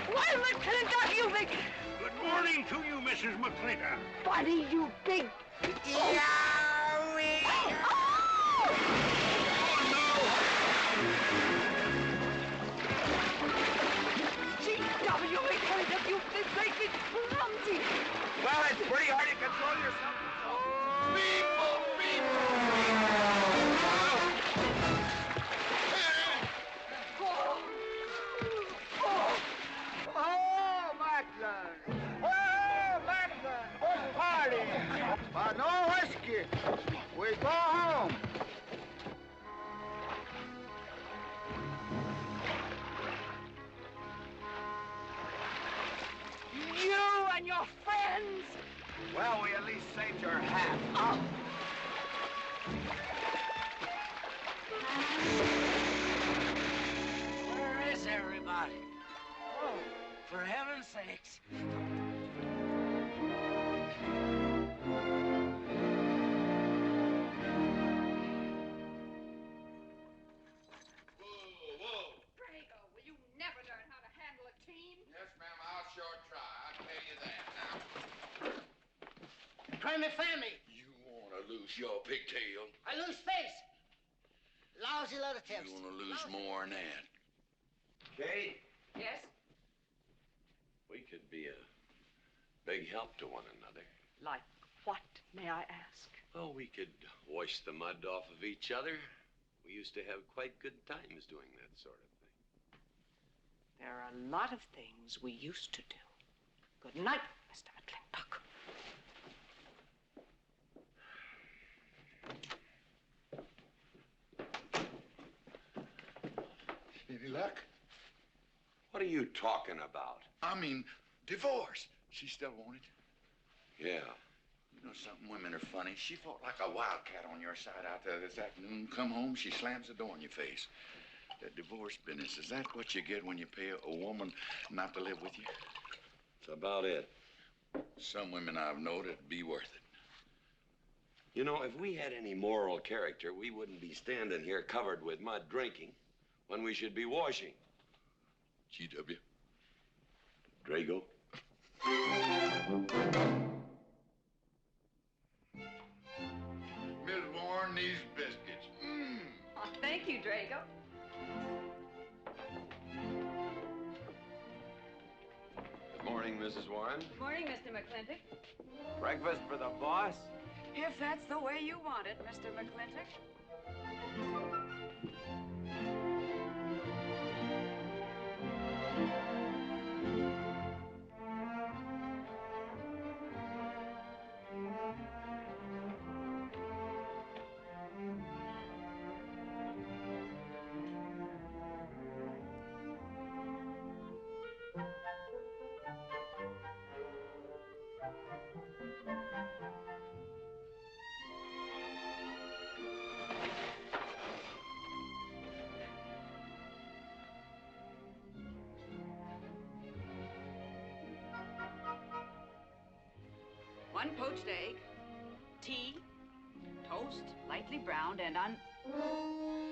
Wayne McLintock, you big... Good morning to you, Mrs. McLintock. Buddy, you big... Yowie! G.W. McLintock, you big bacon clumsy! Well, it's pretty hard to control yourself. Oh, Macklin! Oh, Macklin! What's party? But no whiskey. We go home. You and your friends! Well, we at least saved your hat. Oh. Where is everybody? Oh, for heaven's sakes. Drago, will you never learn how to handle a team? Yes, ma'am, I'll sure try. I'll tell you that now. Try me family. You want to lose your pigtail? I lose face. Lousy little tips. You want to lose more than that? Kate, Yes? we could be a big help to one another. Like what, may I ask? Well, we could wash the mud off of each other. We used to have quite good times doing that sort of thing. There are a lot of things we used to do. Good night, Mr. McLintock. Any luck? What are you talking about? I mean, divorce. She still wanted. Yeah. You know something? Women are funny. She fought like a wildcat on your side out there this afternoon. Come home, she slams the door in your face. That divorce business, is that what you get when you pay a woman not to live with you? That's about it. Some women I've known it'd be worth it. You know, if we had any moral character, we wouldn't be standing here covered with mud drinking when we should be washing. G.W. Drago. Miss Warren, these biscuits. Mmm. Oh, thank you, Drago. Good morning, Mrs. Warren. Good morning, Mr. McLintock. Breakfast for the boss? If that's the way you want it, Mr. McLintock. One poached egg, tea, toast, lightly browned, and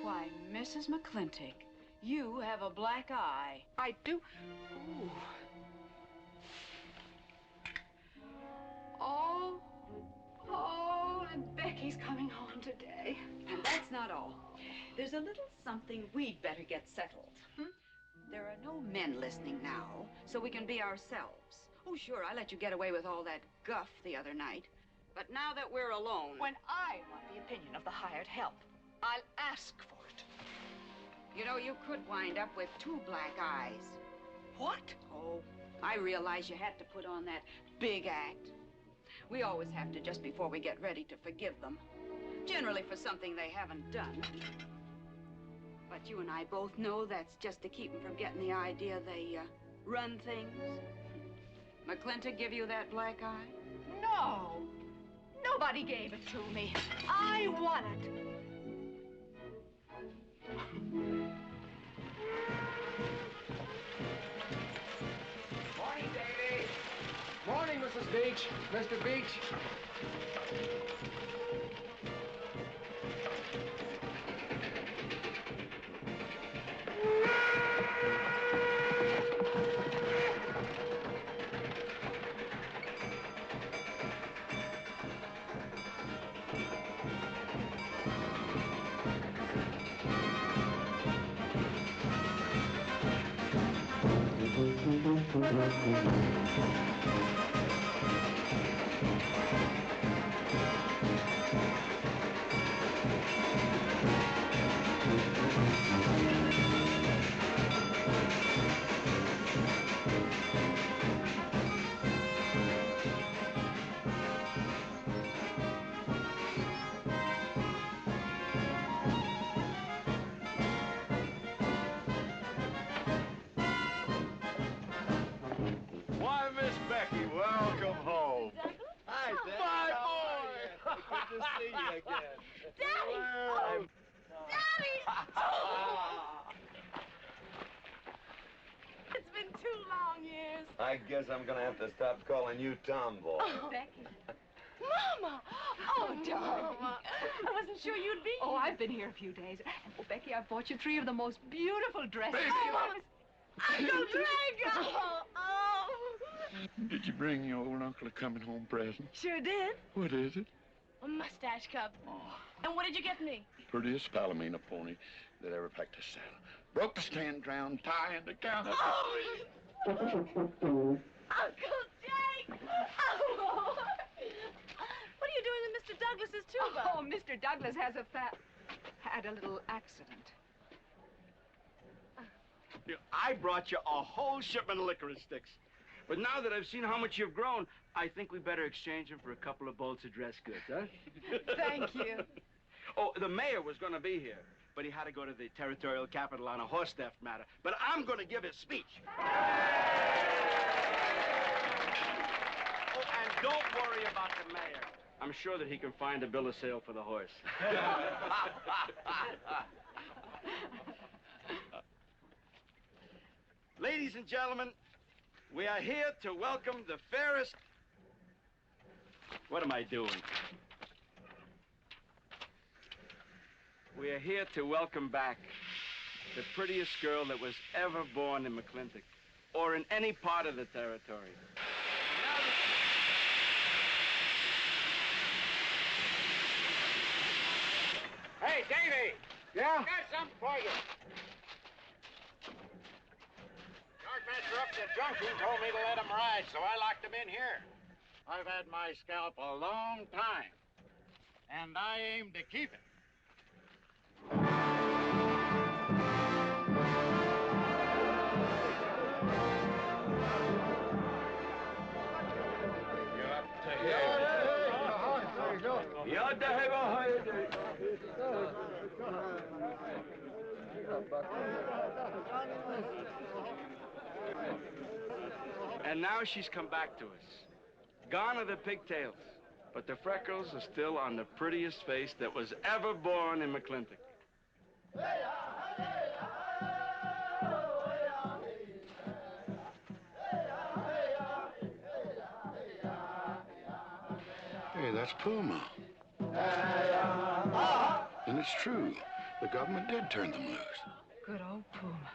Why, Mrs. McLintock, you have a black eye. I do. Ooh. Oh, and Becky's coming home today. And that's not all. There's a little something we'd better get settled. There are no men listening now, so we can be ourselves. Oh, sure, I let you get away with all that guff the other night. But now that we're alone... When I want the opinion of the hired help, I'll ask for it. You know, you could wind up with 2 black eyes. What? I realize you had to put on that big act. We always have to just before we get ready to forgive them. Generally for something they haven't done. But you and I both know that's just to keep them from getting the idea they run things. McLintock give you that black eye? No. Nobody gave it to me. I won it. Morning, Davy. Morning, Mrs. Beach. Mr. Beach. Why, Miss Becky, welcome home. Hi, Dad. My boy. Good to see you again. Daddy! Well, Daddy! It's been 2 long years. I guess I'm gonna have to stop calling you Tomboy. Becky. Mama! Oh, darling. Mama. I wasn't sure you'd be Oh, here. I've been here a few days. Oh, Becky, I've bought you 3 of the most beautiful dresses. Oh, Mama. Uncle Drago! Oh! Did you bring your old uncle a coming home present? Sure did. What is it? A mustache cup. And what did you get me? Prettiest Palomino pony that ever packed a saddle. Broke the stand, drowned, tie, and the counter. Oh! Uncle Jake! Oh! What are you doing in Mr. Douglas's tuba? Oh, Mr. Douglas had a little accident. I brought you a whole shipment of licorice sticks. But now that I've seen how much you've grown, I think we better exchange them for a couple of bolts of dress goods, huh? Thank you. Oh, the mayor was going to be here, but he had to go to the territorial capital on a horse theft matter. But I'm going to give his speech. Oh, and don't worry about the mayor. I'm sure that he can find a bill of sale for the horse. Ladies and gentlemen, we are here to welcome the fairest... What am I doing? We are here to welcome back the prettiest girl that was ever born in McLintock, or in any part of the territory. Hey, Davy! Yeah? Got something for you. Yardmaster up the junction told me to let him ride, so I locked him in here. I've had my scalp a long time, and I aim to keep it. And now she's come back to us. Gone are the pigtails, but the freckles are still on the prettiest face that was ever born in McLintock. Hey, that's Puma. And it's true. The government did turn them loose. Good old Puma.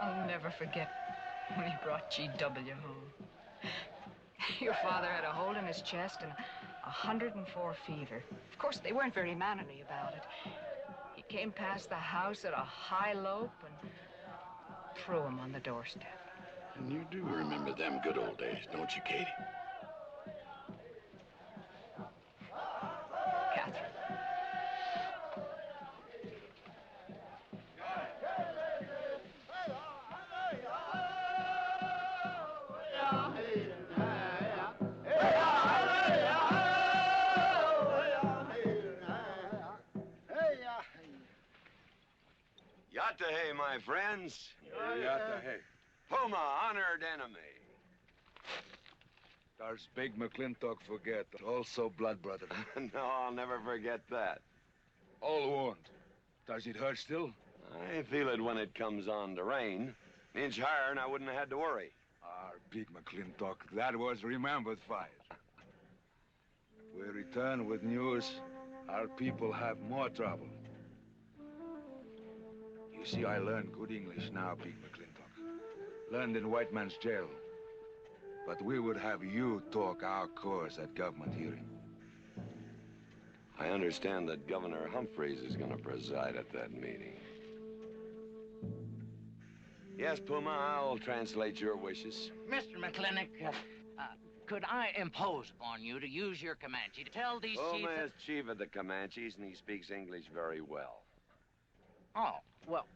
I'll never forget when he brought G.W. home. Your father had a hole in his chest and 104 fever. Of course, they weren't very mannerly about it. He came past the house at a high lope and threw him on the doorstep. And you do remember them good old days, don't you, Katie? Catherine. friends. Hey. Puma, honored enemy. Does Big McLintock forget? Also blood brother. No, I'll never forget that. All warned. Does it hurt still? I feel it when it comes on to rain. An inch higher and I wouldn't have had to worry. Our Big McLintock, that was remembered fire. We return with news. Our people have more trouble. You see, I learned good English now, Big McLintock. Learned in white man's jail. But we would have you talk our cause at government hearing. I understand that Governor Humphreys is going to preside at that meeting. Yes, Puma, I'll translate your wishes. Mr. McLintock, could I impose upon you to use your Comanche to tell these Puma chiefs... is chief of the Comanches, and he speaks English very well. Oh, well,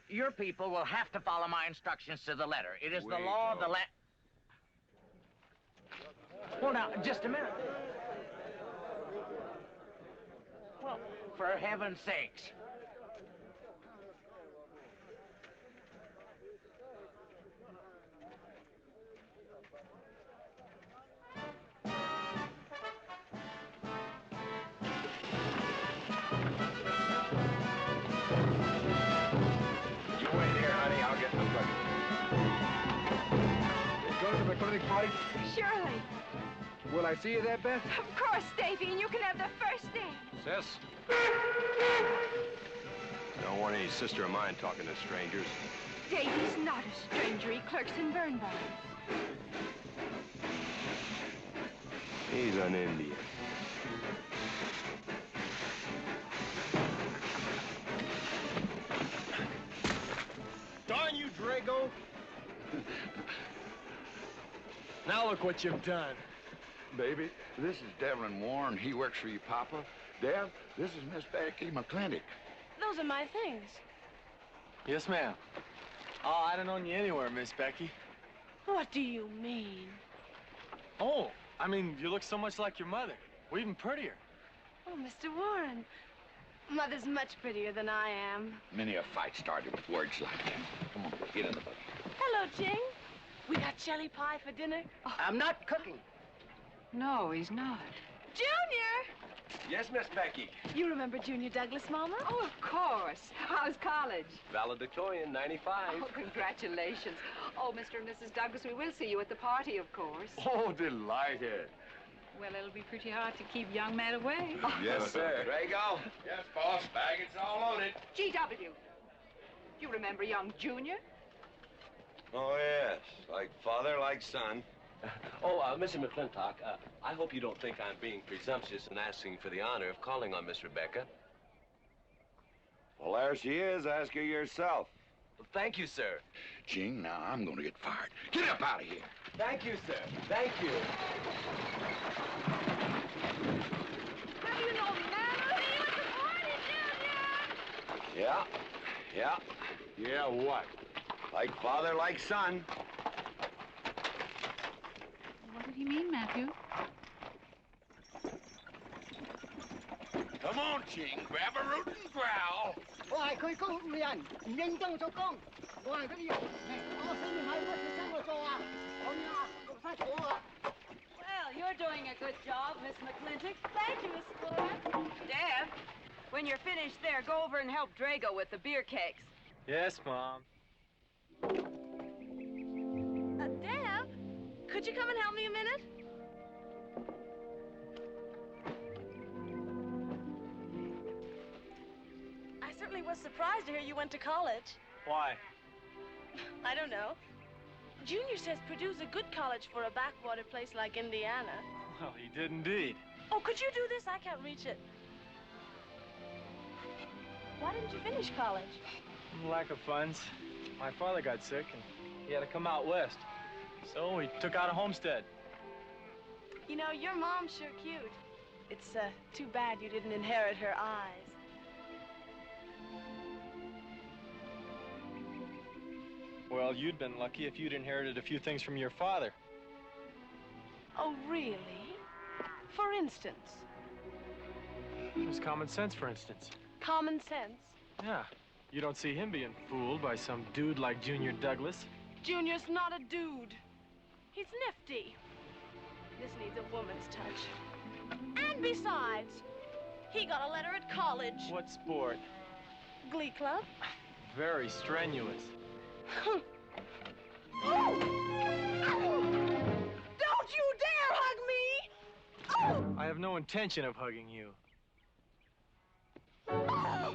your people will have to follow my instructions to the letter. It is the law of the land... Well, now, just a minute. Well, for heaven's sakes. You wait here, honey. I'll get the buggy. You go to the McLintock party? Surely. Will I see you there, Beth? Of course, Davy, and you can have the first day. Sis? Don't want any sister of mine talking to strangers. Davy's not a stranger. He clerks in Birnbaum. He's an Indian. Darn you, Drago! Now look what you've done. Baby, this is Devlin Warren. He works for you, Papa. Dev, this is Miss Becky McLintock. Those are my things. Yes, ma'am. Oh, I'd have known you anywhere, Miss Becky. What do you mean? Oh, I mean, you look so much like your mother. Well, even prettier. Oh, Mr. Warren. Mother's much prettier than I am. Many a fight started with words like that. Come on, get in the boat. Hello, Ching. We got jelly pie for dinner. Oh. I'm not cooking. No, he's not. Junior! Yes, Miss Becky. You remember Junior Douglas, Mama? Oh, of course. How's college? Valedictorian, 95. Oh, congratulations. Oh, Mr. and Mrs. Douglas, we will see you at the party, of course. Oh, delighted. Well, it'll be pretty hard to keep young men away. Yes, sir. Drago? Yes, boss. Baggage all on it. G.W. You remember young Junior? Oh, yes. Like father, like son. Mr. McLintock, I hope you don't think I'm being presumptuous in asking for the honor of calling on Miss Rebecca. Well, there she is. Ask her yourself. Well, thank you, sir. Ching, now I'm going to get fired. Get up out of here. Thank you, sir. Thank you. How do you know me, man? I'll see you at the party, Junior! Yeah. Yeah, what? Like father, like son. What did he mean, Matthew? Come on, Ching. Grab a root and growl. Well, you're doing a good job, Miss McLintock. Thank you, Miss Flora. Deb, when you're finished there, go over and help Drago with the beer kegs. Yes, Mom. Deb, could you come and help me a minute? I certainly was surprised to hear you went to college. Why? I don't know. Junior says Purdue's a good college for a backwater place like Indiana. Well, he did indeed. Oh, could you do this? I can't reach it. Why didn't you finish college? Lack of funds. My father got sick, and he had to come out west. So we took out a homestead. You know, your mom's sure cute. It's too bad you didn't inherit her eyes. Well, you'd been lucky if you'd inherited a few things from your father. Oh, really? For instance? It was common sense, for instance. Common sense? Yeah. You don't see him being fooled by some dude like Junior Douglas. Junior's not a dude. He's nifty. This needs a woman's touch. And besides, he got a letter at college. What sport? Glee club. Very strenuous. Oh! Don't you dare hug me! Oh! I have no intention of hugging you. Oh!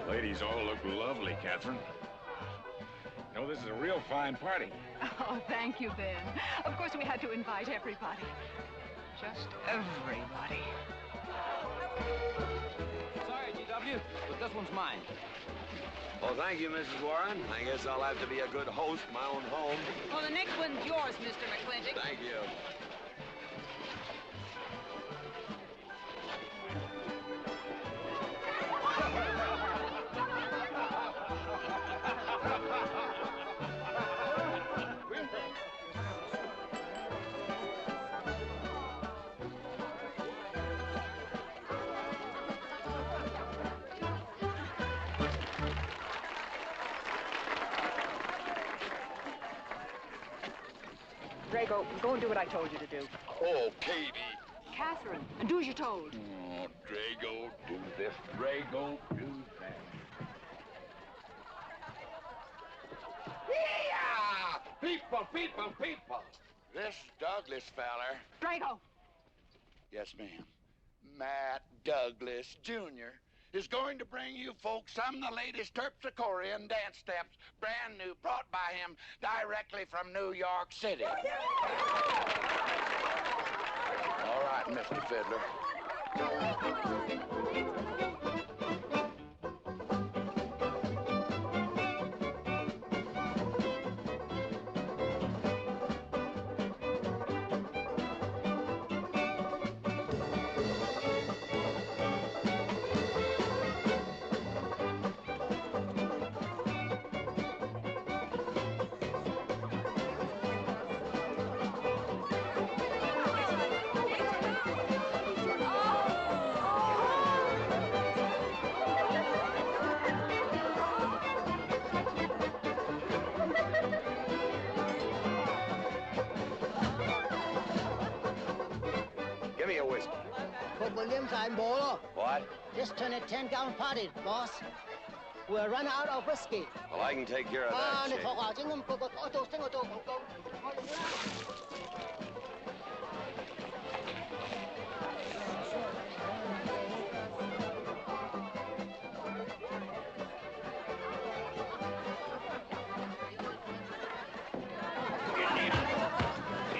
Ladies all look lovely, Catherine. You know, this is a real fine party. Oh, thank you, Ben. Of course, we had to invite everybody. Just everybody. Sorry, GW, but this one's mine. Well, thank you, Mrs. Warren. I guess I'll have to be a good host in my own home. Well, the next one's yours, Mr. McLintock. Thank you. Drago, go and do what I told you to do. Oh, Katie. Catherine, do as you're told. Oh, Drago, do this. Drago, do that. Yeah! People! This Douglas feller. Drago! Yes, ma'am. Matt Douglas, Jr. is going to bring you folks some of the latest terpsichorean dance steps, brand new, brought by him directly from New York City. All right, Mr. Fiddler. Give me a whiskey. Put Williams on board. What? Just turn a 10-gallon party, boss. We'll run out of whiskey. Well, I can take care of that, Chick.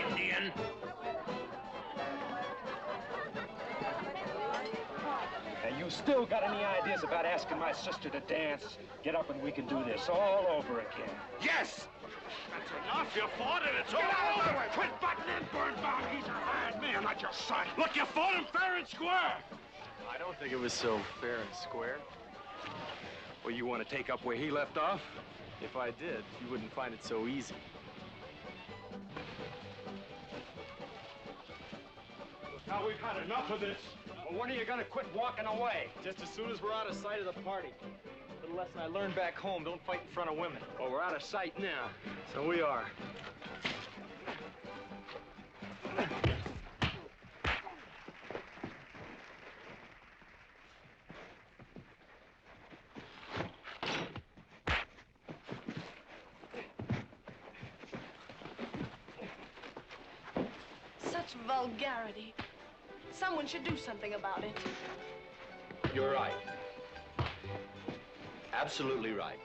Indian. And you still got any ideas about asking my sister to dance? Get up and we can do this all over again. Yes! That's enough. You fought it. It's all over. Quit butting in, Birnbaum. He's a hired man, not your son. Look, you fought him fair and square. I don't think it was so fair and square. Well, you want to take up where he left off? If I did, you wouldn't find it so easy. Now we've had enough of this. Well, when are you gonna quit walking away? Just as soon as we're out of sight of the party. Little lesson I learned back home, don't fight in front of women. Well, we're out of sight now. So we are. Such vulgarity. Someone should do something about it. You're right. Absolutely right.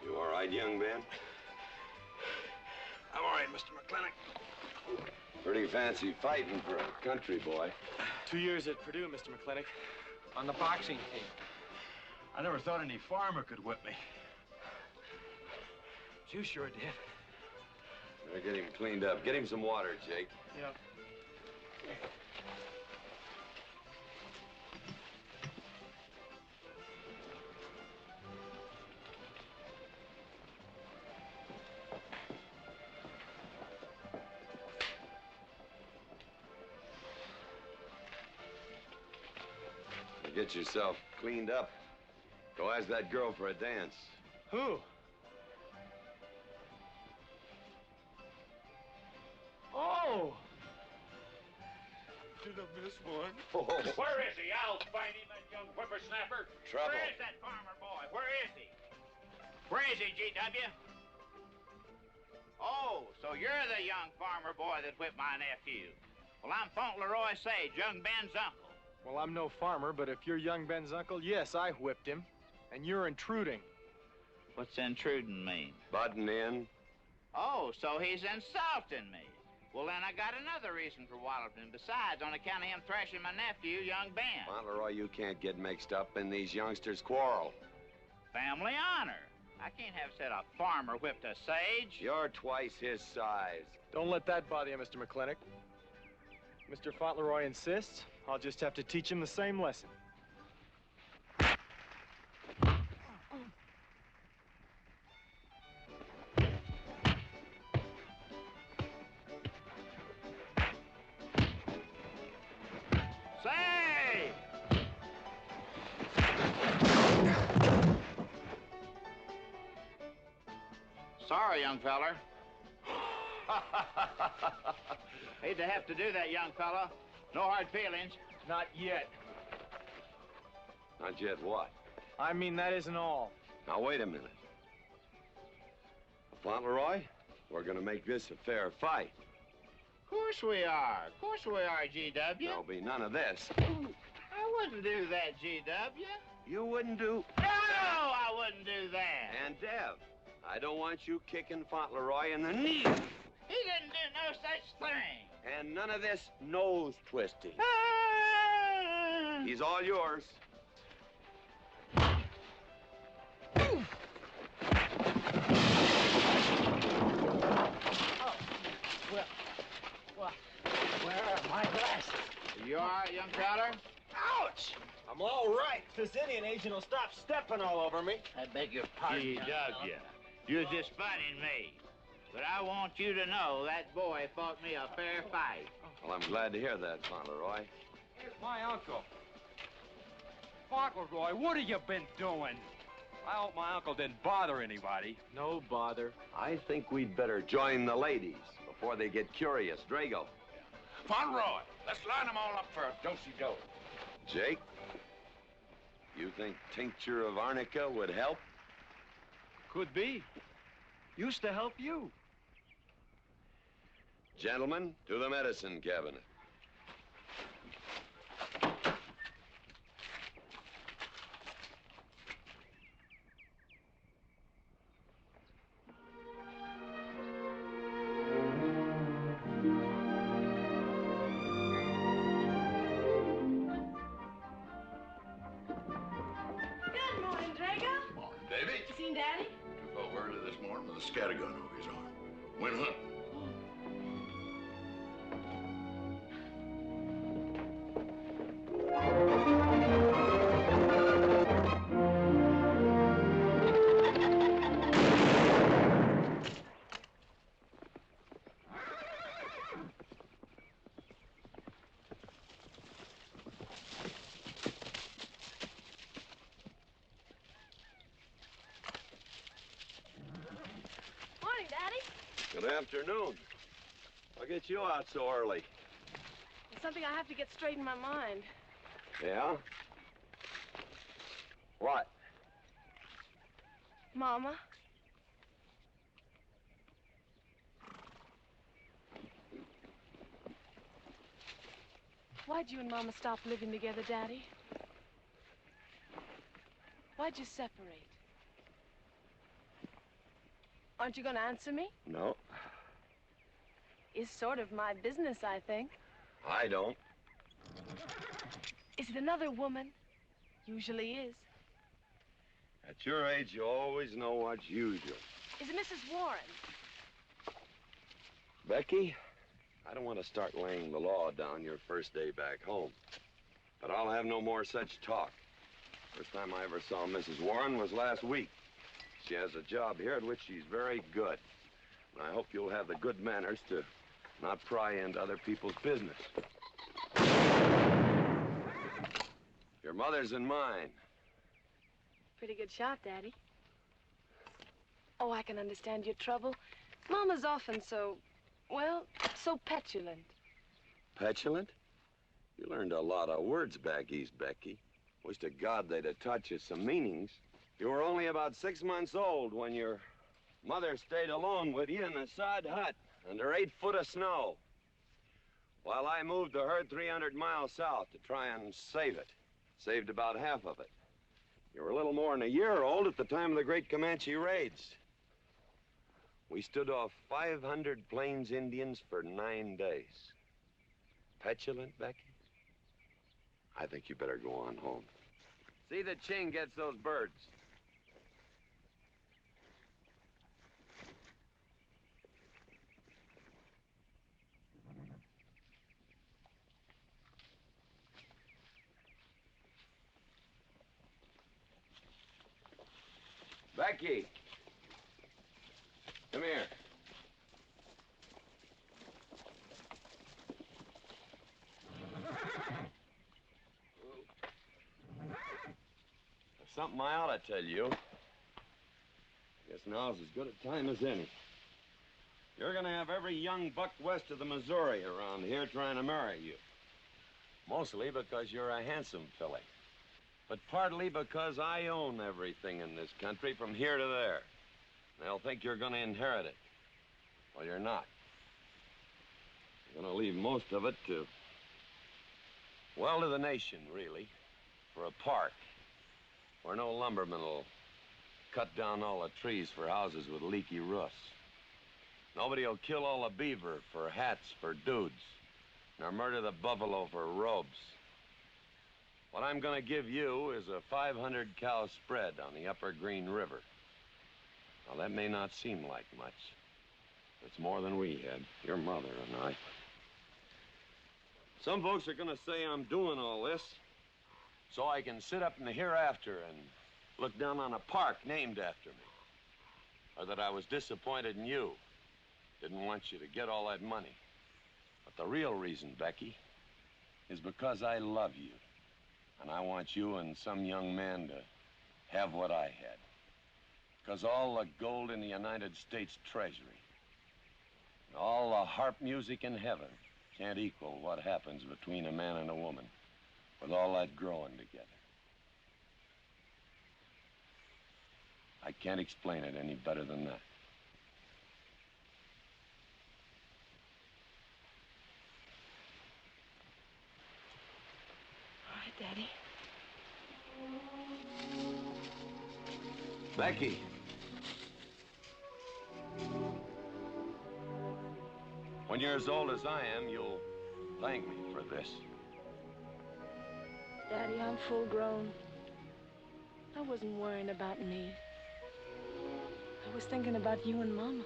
You all right, young man? I'm all right, Mr. McLintock. Pretty fancy fighting for a country boy. 2 years at Purdue, Mr. McLintock, on the boxing team. I never thought any farmer could whip me. You sure did. Better get him cleaned up. Get him some water, Jake. Yep. Get yourself cleaned up. Go ask that girl for a dance. Who? Oh! Did I miss one? Oh. Where is he? I'll find him, that young whippersnapper. Trouble. Where is that farmer boy? Where is he? Where is he, G.W.? Oh, so you're the young farmer boy that whipped my nephew. Well, I'm Fauntleroy Sage, young Ben's uncle. Well, I'm no farmer, but if you're young Ben's uncle, yes, I whipped him. And you're intruding. What's intruding mean? Butting in. Oh, so he's insulting me. Well, then I got another reason for walloping him. Besides, on account of him thrashing my nephew, young Ben. Fauntleroy, you can't get mixed up in these youngsters' quarrel. Family honor. I can't have said a farmer whipped a sage. You're twice his size. Don't let that bother you, Mr. McLintock. Mr. Fauntleroy insists. I'll just have to teach him the same lesson. Say! Sorry, young feller. Hate to have to do that, young fella. No hard feelings. Not yet. Not yet what? I mean, that isn't all. Now, wait a minute. Fauntleroy, we're gonna make this a fair fight. Of course we are. Of course we are, G.W. There'll be none of this. I wouldn't do that, G.W. You wouldn't do... No, I wouldn't do that. And Dev, I don't want you kicking Fauntleroy in the knee. He didn't do no such thing. And none of this nose twisting. He's all yours. Well, where are my glasses? You all right, young feller? Ouch! I'm all right. This Indian agent will stop stepping all over me. I beg your pardon. G.W. You're just funning me. But I want you to know that boy fought me a fair fight. Well, I'm glad to hear that, Fauntleroy. Here's my uncle. Fauntleroy, what have you been doing? I hope my uncle didn't bother anybody. No bother. I think we'd better join the ladies before they get curious. Drago. Fauntleroy, let's line them all up for a do-si-do. Jake, you think tincture of arnica would help? Could be. Used to help you. Gentlemen, to the medicine cabinet. Good morning, Drago. Morning, Davy. You seen Daddy? Took off early this morning with a scattergun over his arm. Went hunting. Daddy? Good afternoon. I'll get you out so early. It's something I have to get straight in my mind. Yeah? What? Mama? Why'd you and Mama stop living together, Daddy? Why'd you separate? Aren't you going to answer me? No, It's sort of my business, I think. I don't. Is it another woman? Usually is. At your age, you always know what's usual. Is it Mrs. Warren? Becky, I don't want to start laying the law down your first day back home. But I'll have no more such talk. First time I ever saw Mrs. Warren was last week. She has a job here at which she's very good. And I hope you'll have the good manners to not pry into other people's business. Your mother's and mine. Pretty good shot, Daddy. Oh, I can understand your trouble. Mama's often so, well, so petulant. Petulant? You learned a lot of words back east, Becky. Wish to God they'd have taught you some meanings. You were only about 6 months old when your mother stayed alone with you in a sod hut under 8 foot of snow, while I moved the herd 300 miles south to try and save it. Saved about half of it. You were a little more than a year old at the time of the great Comanche raids. We stood off 500 Plains Indians for 9 days. Petulant, Becky? I think you better go on home. See that Ching gets those birds. Becky! Come here. There's something I ought to tell you. Guess now's as good a time as any. You're gonna have every young buck west of the Missouri around here trying to marry you. Mostly because you're a handsome filly. But partly because I own everything in this country from here to there. They'll think you're gonna inherit it. Well, you're not. You're gonna leave most of it to, well, to the nation, really. For a park where no lumberman will cut down all the trees for houses with leaky roofs. Nobody will kill all the beaver for hats for dudes, nor murder the buffalo for robes. What I'm gonna give you is a 500-cow spread on the upper Green River. Now, that may not seem like much. It's more than we had, your mother and I. Some folks are gonna say I'm doing all this so I can sit up in the hereafter and look down on a park named after me. Or that I was disappointed in you. Didn't want you to get all that money. But the real reason, Becky, is because I love you. And I want you and some young man to have what I had. Because all the gold in the United States Treasury and all the harp music in heaven can't equal what happens between a man and a woman with all that growing together. I can't explain it any better than that. All right, Daddy. Becky. When you're as old as I am, you'll thank me for this. Daddy, I'm full grown. I wasn't worrying about me. I was thinking about you and Mama.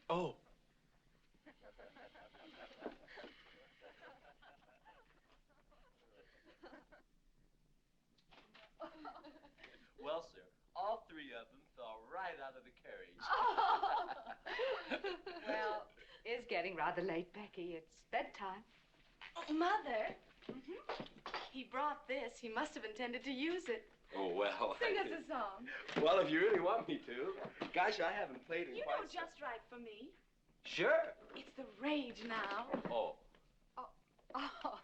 Oh. Well, sir, all three of them fell right out of the carriage. Well, it's getting rather late, Becky. It's bedtime. Oh, Mother. He brought this. He must have intended to use it. Oh, well. Sing us a song. Well, if you really want me to. Gosh, I haven't played in You quite know just right for me. Sure. It's the rage now. Oh. Oh.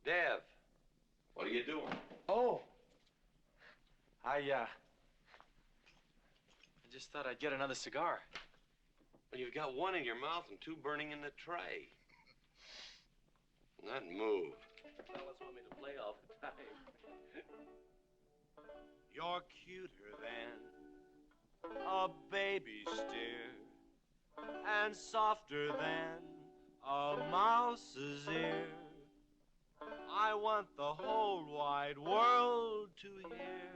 Dev, what are you doing? Oh. I just thought I'd get another cigar. Well, you've got one in your mouth and two burning in the tray. Not move. Fellas want me to play all the time. You're cuter than a baby steer, and softer than a mouse's ear. I want the whole wide world to hear.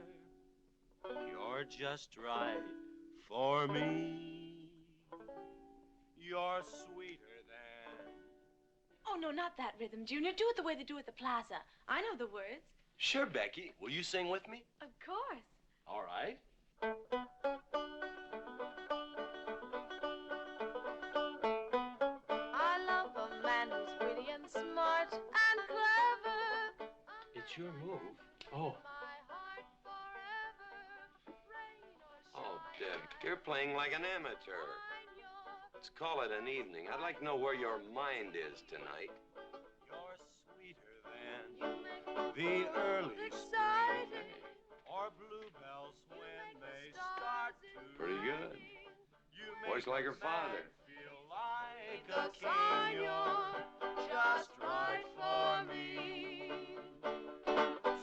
You're just right for me. You're sweeter than... Oh, no, not that rhythm, Junior. Do it the way they do at the plaza. I know the words. Sure, Becky. Will you sing with me? Of course. All right. I love a man who's witty and smart and clever. It's your move. Oh. Oh, Deb, you're playing like an amateur. Let's call it an evening. I'd like to know where your mind is tonight. You're sweeter than the early spring, or bluebells when they start to Pretty good. You Voice like her father. feel like a king. You're just right for me.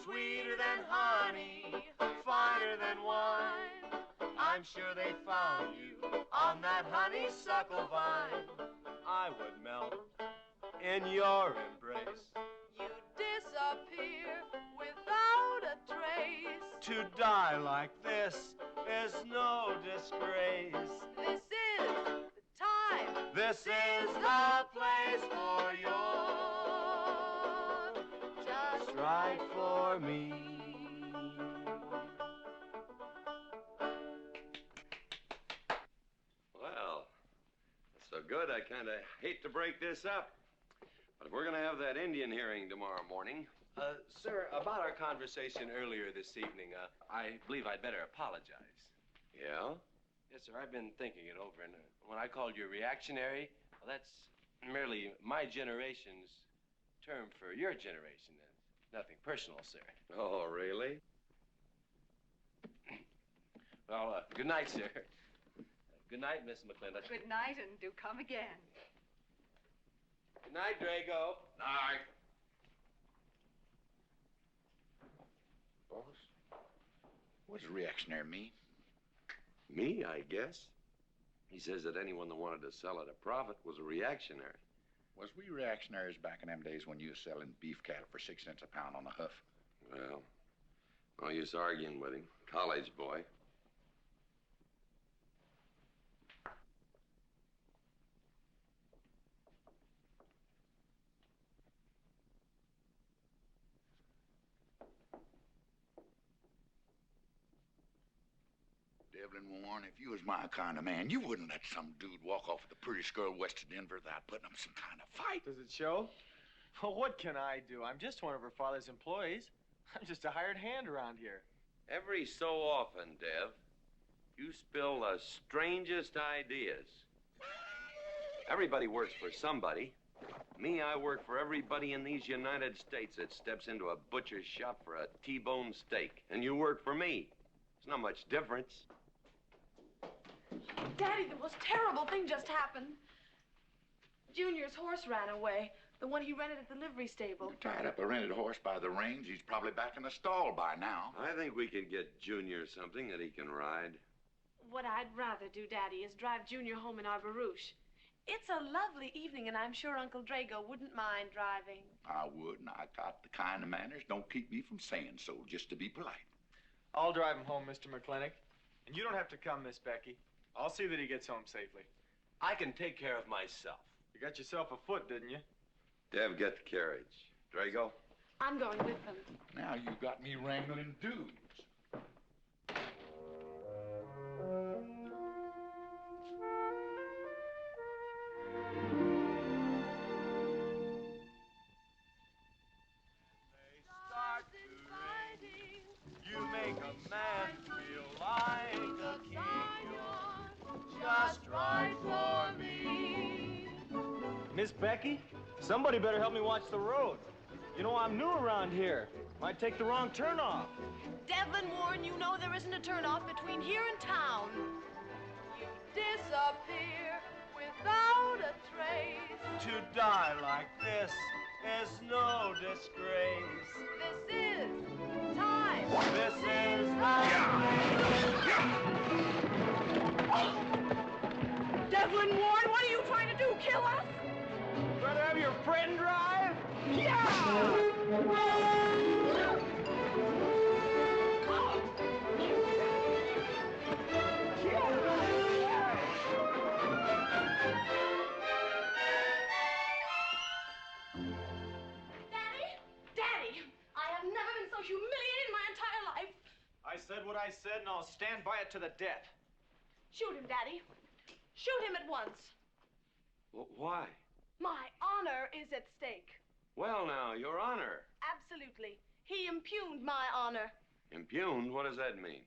Sweeter than honey, finer than wine. I'm sure they found you on that honeysuckle vine. I would melt in your embrace. You disappear without a trace. To die like this is no disgrace. This is the time. This is the place for you. Just Right for me. Well, that's so good, I kind of hate to break this up. But we're going to have that Indian hearing tomorrow morning. Sir, about our conversation earlier this evening, I believe I'd better apologize. Yeah? Yes, sir, I've been thinking it over, and when I called you reactionary, well, that's merely my generation's term for your generation. Nothing personal, sir. Oh, really? Well, good night, sir. Good night, Miss McLintock. Good night, and do come again. Good night, Drago. Night. Boss, what does reactionary mean? Me, I guess. He says that anyone that wanted to sell at a profit was a reactionary. Was we reactionaries back in them days when you was selling beef cattle for 6 cents a pound on the hoof? Well, no use arguing with him. College boy. Devlin Warren, if you was my kind of man, you wouldn't let some dude walk off with the prettiest girl west of Denver without putting up some kind of fight. Does it show? Well, what can I do? I'm just one of her father's employees. I'm just a hired hand around here. Every so often, Dev, you spill the strangest ideas. Everybody works for somebody. Me, I work for everybody in these United States that steps into a butcher's shop for a T-bone steak. And you work for me. It's not much difference. Daddy, the most terrible thing just happened. Junior's horse ran away. The one he rented at the livery stable. Tied up a rented horse by the reins. He's probably back in the stall by now. I think we could get Junior something that he can ride. What I'd rather do, Daddy, is drive Junior home in our barouche. It's a lovely evening, and I'm sure Uncle Drago wouldn't mind driving. I would, and I got the kind of manners don't keep me from saying so, just to be polite. I'll drive him home, Mr. McLintock. And you don't have to come, Miss Becky. I'll see that he gets home safely. I can take care of myself. You got yourself a foot, didn't you? Dev, get the carriage. Drago? I'm going with them. Now you got me wrangling dudes. You make a man feel like a king. Just right for me. Miss Becky, somebody better help me watch the road. You know, I'm new around here. Might take the wrong turn off. Devlin Warren, you know there isn't a turnoff between here and town. You disappear without a trace. To die like this is no disgrace. This is time. This is Devlin Warren, what are you trying to do? Kill us? Rather have your friend drive? Daddy, I have never been so humiliated in my entire life. I said what I said, and I'll stand by it to the death. Shoot him, Daddy. Shoot him at once. Why? My honor is at stake. Well, now, Your Honor. Absolutely. He impugned my honor. Impugned? What does that mean?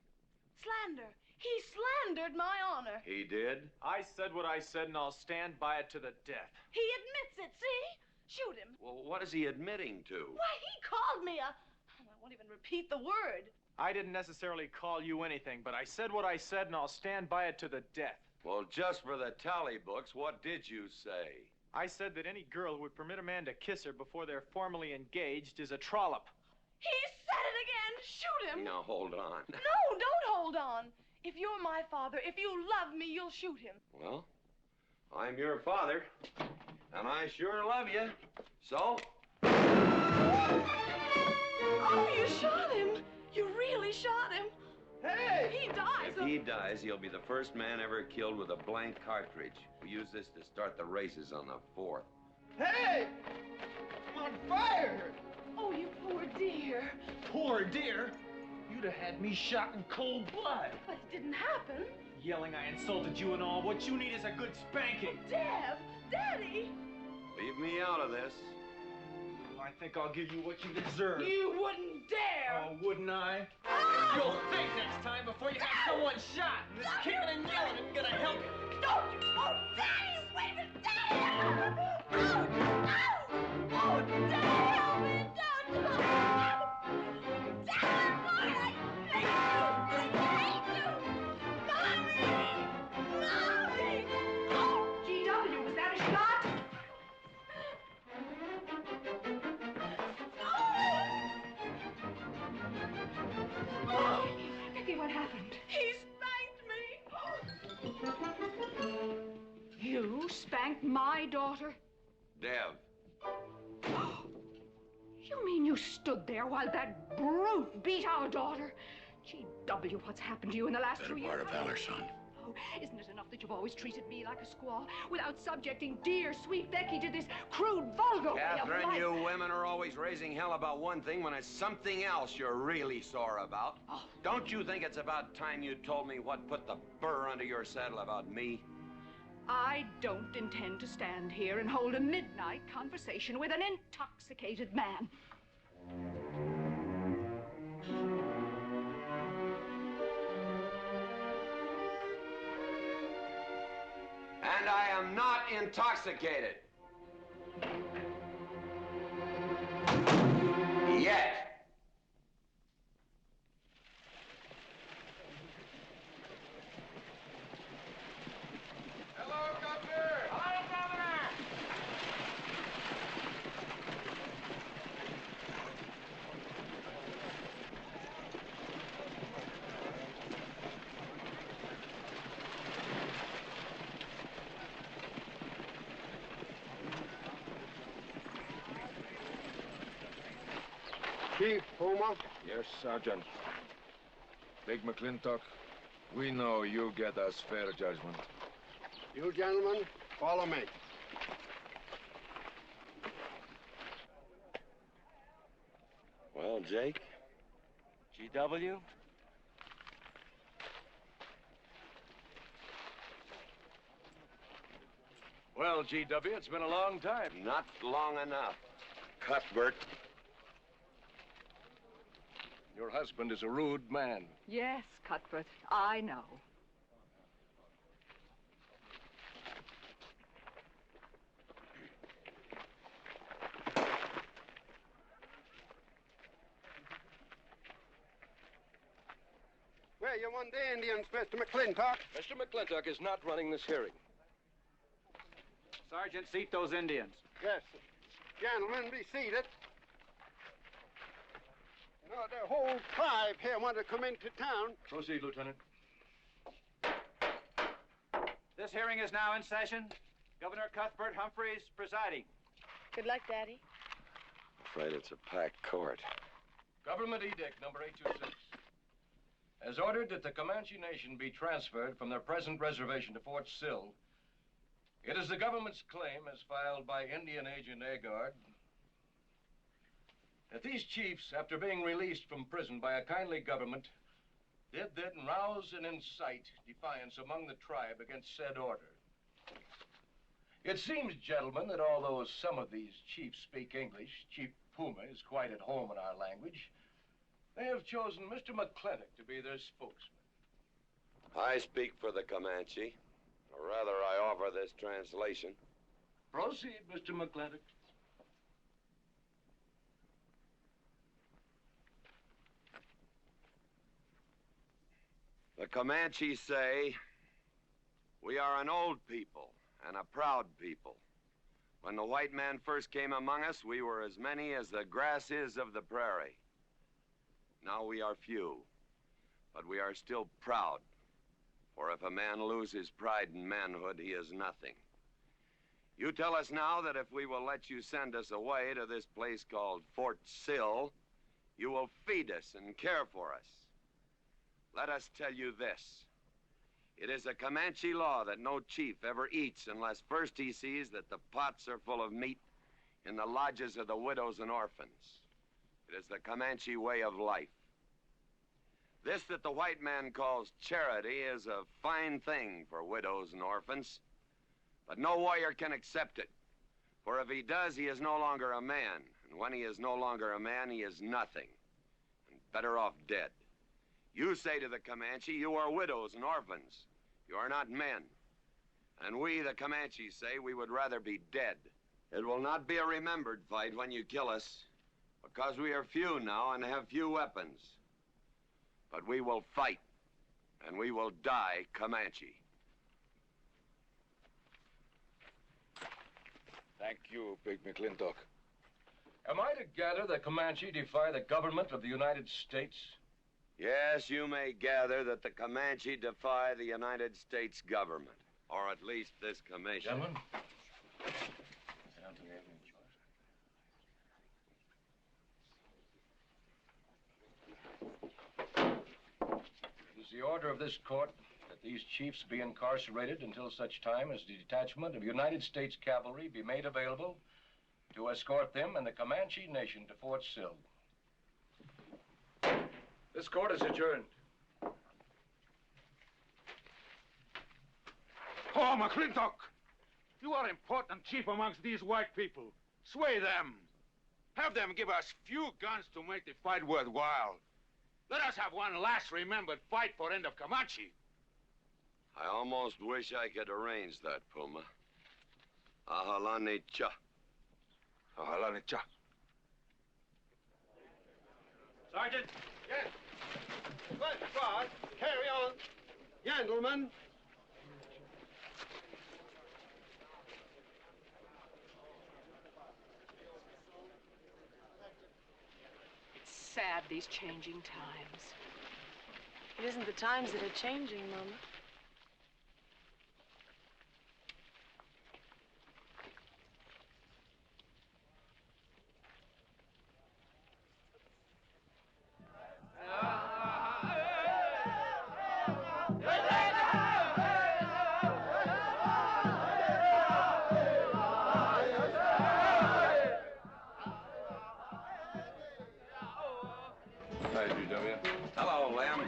Slander. He slandered my honor. He did? I said what I said, and I'll stand by it to the death. He admits it, see? Shoot him. Well, what is he admitting to? Why, he called me a... I won't even repeat the word. I didn't necessarily call you anything, but I said what I said, and I'll stand by it to the death. Well, just for the tally books, what did you say? I said that any girl who would permit a man to kiss her before they're formally engaged is a trollop. He said it again. Shoot him. Now, hold on. No, don't hold on. If you're my father, if you love me, you'll shoot him. Well, I'm your father, and I sure love you. So? Oh, you shot him. You really shot him. Hey! He dies. If he dies, he'll be the first man ever killed with a blank cartridge. We use this to start the races on the 4th. Hey! I'm on fire! Oh, you poor dear. Poor dear? You'd have had me shot in cold blood. But it didn't happen. Yelling I insulted you and all. What you need is a good spanking. Dev! Daddy! Leave me out of this. Oh, I think I'll give you what you deserve. You wouldn't dare! Oh, wouldn't I? You'll think next time before you have someone shot. This kicking and yelling isn't gonna help you. Don't you! Oh, Daddy! Wait a minute! Daddy! Ow! Ow! Oh, Daddy! Help me! Don't! Daddy! Mommy! I hate you! Mommy! Mommy! Oh! GW, was that a shot? Oh! Becky, what happened? He spanked me! You spanked my daughter? Dev. You mean you stood there while that brute beat our daughter? GW, what's happened to you in the last 2 years? Better part of valor, son. Oh, isn't it enough that you've always treated me like a squaw without subjecting dear, sweet Becky to this crude, vulgar way of Catherine, life? you women are always raising hell about one thing when it's something else you're really sore about. Oh. Don't you think it's about time you told me what put the burr under your saddle about me? I don't intend to stand here and hold a midnight conversation with an intoxicated man. And I am not intoxicated. Yet. Hello, Governor! Hello, Governor! Chief, Puma? Yes, Sergeant. Big McLintock, We know you get us fair judgment. You gentlemen, follow me. Well, Jake? GW? Well, GW, it's been a long time. Not long enough. Cuthbert. Your husband is a rude man. Yes, Cuthbert, I know. Where you want the Indians, Mr. McLintock? Mr. McLintock is not running this hearing. Sergeant, seat those Indians. Yes. Gentlemen, be seated. You know, the whole tribe here want to come into town. Proceed, Lieutenant. This hearing is now in session. Governor Cuthbert Humphreys presiding. Good luck, Daddy. Afraid it's a packed court. Government Edict number 826 has ordered that the Comanche Nation be transferred from their present reservation to Fort Sill. It is the government's claim, as filed by Indian Agent Agard, that these chiefs, after being released from prison by a kindly government, did then rouse and incite defiance among the tribe against said order. It seems, gentlemen, that although some of these chiefs speak English, Chief Puma is quite at home in our language, they have chosen Mr. McLintock to be their spokesman. I speak for the Comanche. Or rather, I offer this translation. Proceed, Mr. McLintock. The Comanche say, we are an old people and a proud people. When the white man first came among us, we were as many as the grass is of the prairie. Now we are few, but we are still proud. For if a man loses pride in manhood, he is nothing. You tell us now that if we will let you send us away to this place called Fort Sill, you will feed us and care for us. Let us tell you this. It is a Comanche law that no chief ever eats unless first he sees that the pots are full of meat in the lodges of the widows and orphans. It is the Comanche way of life. This that the white man calls charity is a fine thing for widows and orphans, but no warrior can accept it. For if he does, he is no longer a man. And when he is no longer a man, he is nothing, and better off dead. You say to the Comanche, you are widows and orphans. You are not men. And we, the Comanche, say we would rather be dead. It will not be a remembered fight when you kill us, because we are few now and have few weapons. But we will fight, and we will die Comanche. Thank you, Big McLintock. Am I to gather that Comanche defy the government of the United States? Yes, you may gather that the Comanche defy the United States government, or at least this commission. Gentlemen. It is the order of this court that these chiefs be incarcerated until such time as the detachment of United States cavalry be made available to escort them and the Comanche Nation to Fort Sill. This court is adjourned. Oh, McLintock! You are important chief amongst these white people. Sway them. Have them give us few guns to make the fight worthwhile. Let us have one last remembered fight for end of Comanche. I almost wish I could arrange that, Puma. Ahalani cha. Ahalani cha. Sergeant? Yes. Good God. Carry on. Gentlemen. It's sad, these changing times. It isn't the times that are changing, Mama. Hi, GW. Hello, Lem.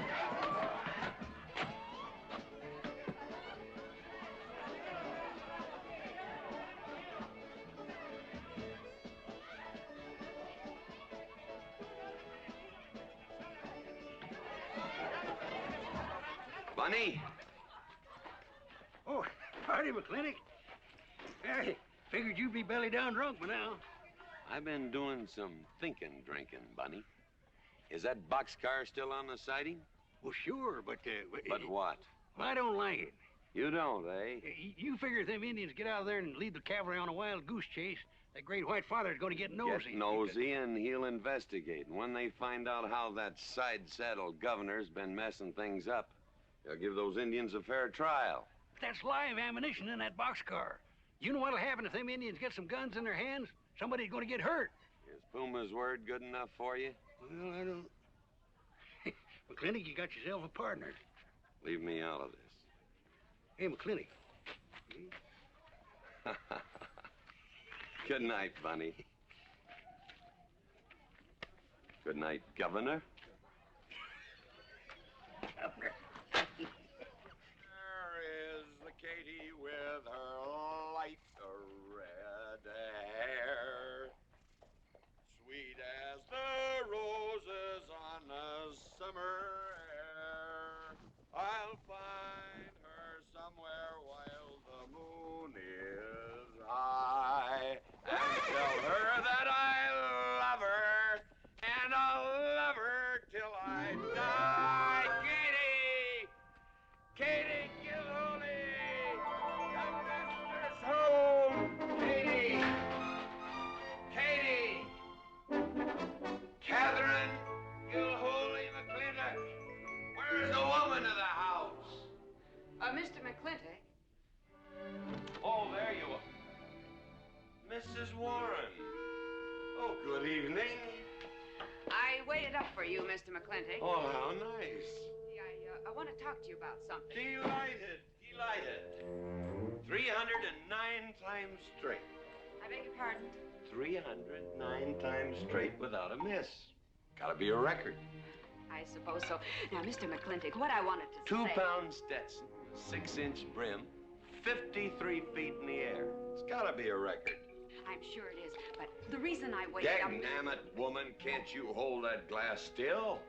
Bunny? Oh, howdy, McLintock. Hey, figured you'd be belly down drunk by now. I've been doing some drinking, Bunny. Is that boxcar still on the siding? Well, sure, but... But what? I don't like it. You don't, eh? You figure if them Indians get out there and lead the cavalry on a wild goose chase, that great white father's going to get nosy. Get nosy, and he'll investigate. And when they find out how that side-saddle governor's been messing things up, they'll give those Indians a fair trial. That's live ammunition in that boxcar. You know what'll happen if them Indians get some guns in their hands? Somebody's going to get hurt. Is Puma's word good enough for you? Well, I don't... McLintock, you got yourself a partner. Leave me out of this. Hey, McLintock. Good night, Bunny. Good night, Governor. There is the Katie with her light red hair, sweet as the roses on a summer air. I'll find her somewhere while the moon is high and tell her that I love her, and I'll love her till I die. Katie Gilhooly, the minister's home. Katie, Katherine Gilhooly McLintock, where's the woman of the house? Mr. McLintock. Oh, there you are. Mrs. Warren. Oh, good evening. I waited up for you, Mr. McLintock. Oh, how nice. I want to talk to you about something. Delighted. 309 times straight. I beg your pardon? 309 times straight without a miss. Gotta be a record. I suppose so. Now, Mr. McLintock, what I wanted to say... 2-pound Stetson, 6-inch brim, 53 feet in the air. It's gotta be a record. I'm sure it is, but the reason I waited up... Dagnammit, woman, can't you hold that glass still?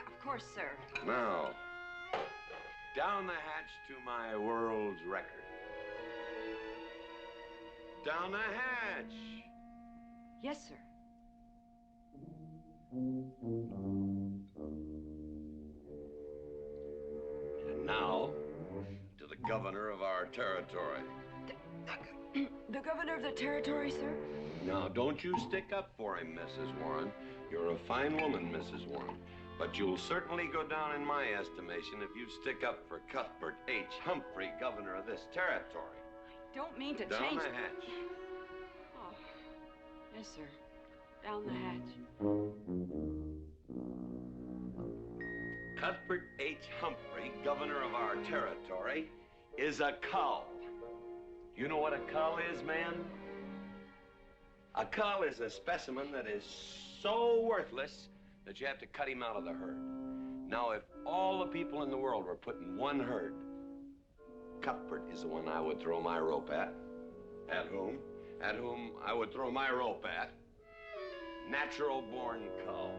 Of course, sir. Now, down the hatch to my world's record. Down the hatch. Yes, sir. And now, to the governor of our territory. The governor of the territory, sir? Now, don't you stick up for him, Mrs. Warren. You're a fine woman, Mrs. Warren. But you'll certainly go down in my estimation if you stick up for Cuthbert H. Humphrey, governor of this territory. I don't mean to Down change... the hatch. Oh, yes, sir. Down the hatch. Cuthbert H. Humphrey, governor of our territory, is a cull. You know what a cull is, man? A cull is a specimen that is so worthless that you have to cut him out of the herd. Now, if all the people in the world were put in one herd, Cuthbert is the one I would throw my rope at. At whom I would throw my rope at. Natural-born cull.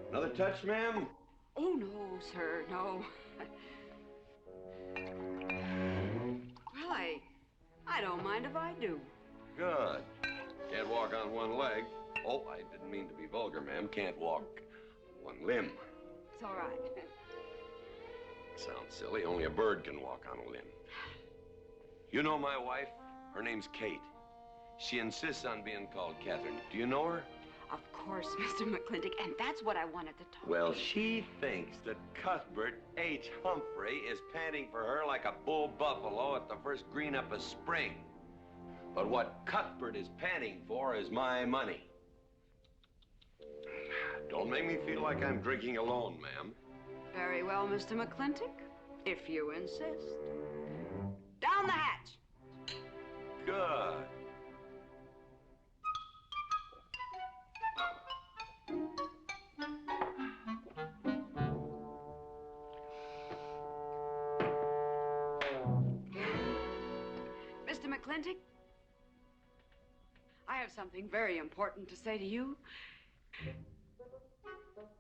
Another touch, ma'am? Oh, no, sir, no. Well, I don't mind if I do. Good. Can't walk on one leg. Oh, I didn't mean to be vulgar, ma'am. Can't walk one limb. It's all right. Sounds silly. Only a bird can walk on a limb. You know my wife? Her name's Kate. She insists on being called Katherine. Do you know her? Of course, Mr. McLintock, and that's what I wanted to talk Well, to you. she thinks that Cuthbert H. Humphrey is panting for her like a bull buffalo at the first green up of spring. But what Cuthbert is panting for is my money. Don't make me feel like I'm drinking alone, ma'am. Very well, Mr. McLintock, if you insist. Down the hatch. Good. McLintock, I have something very important to say to you.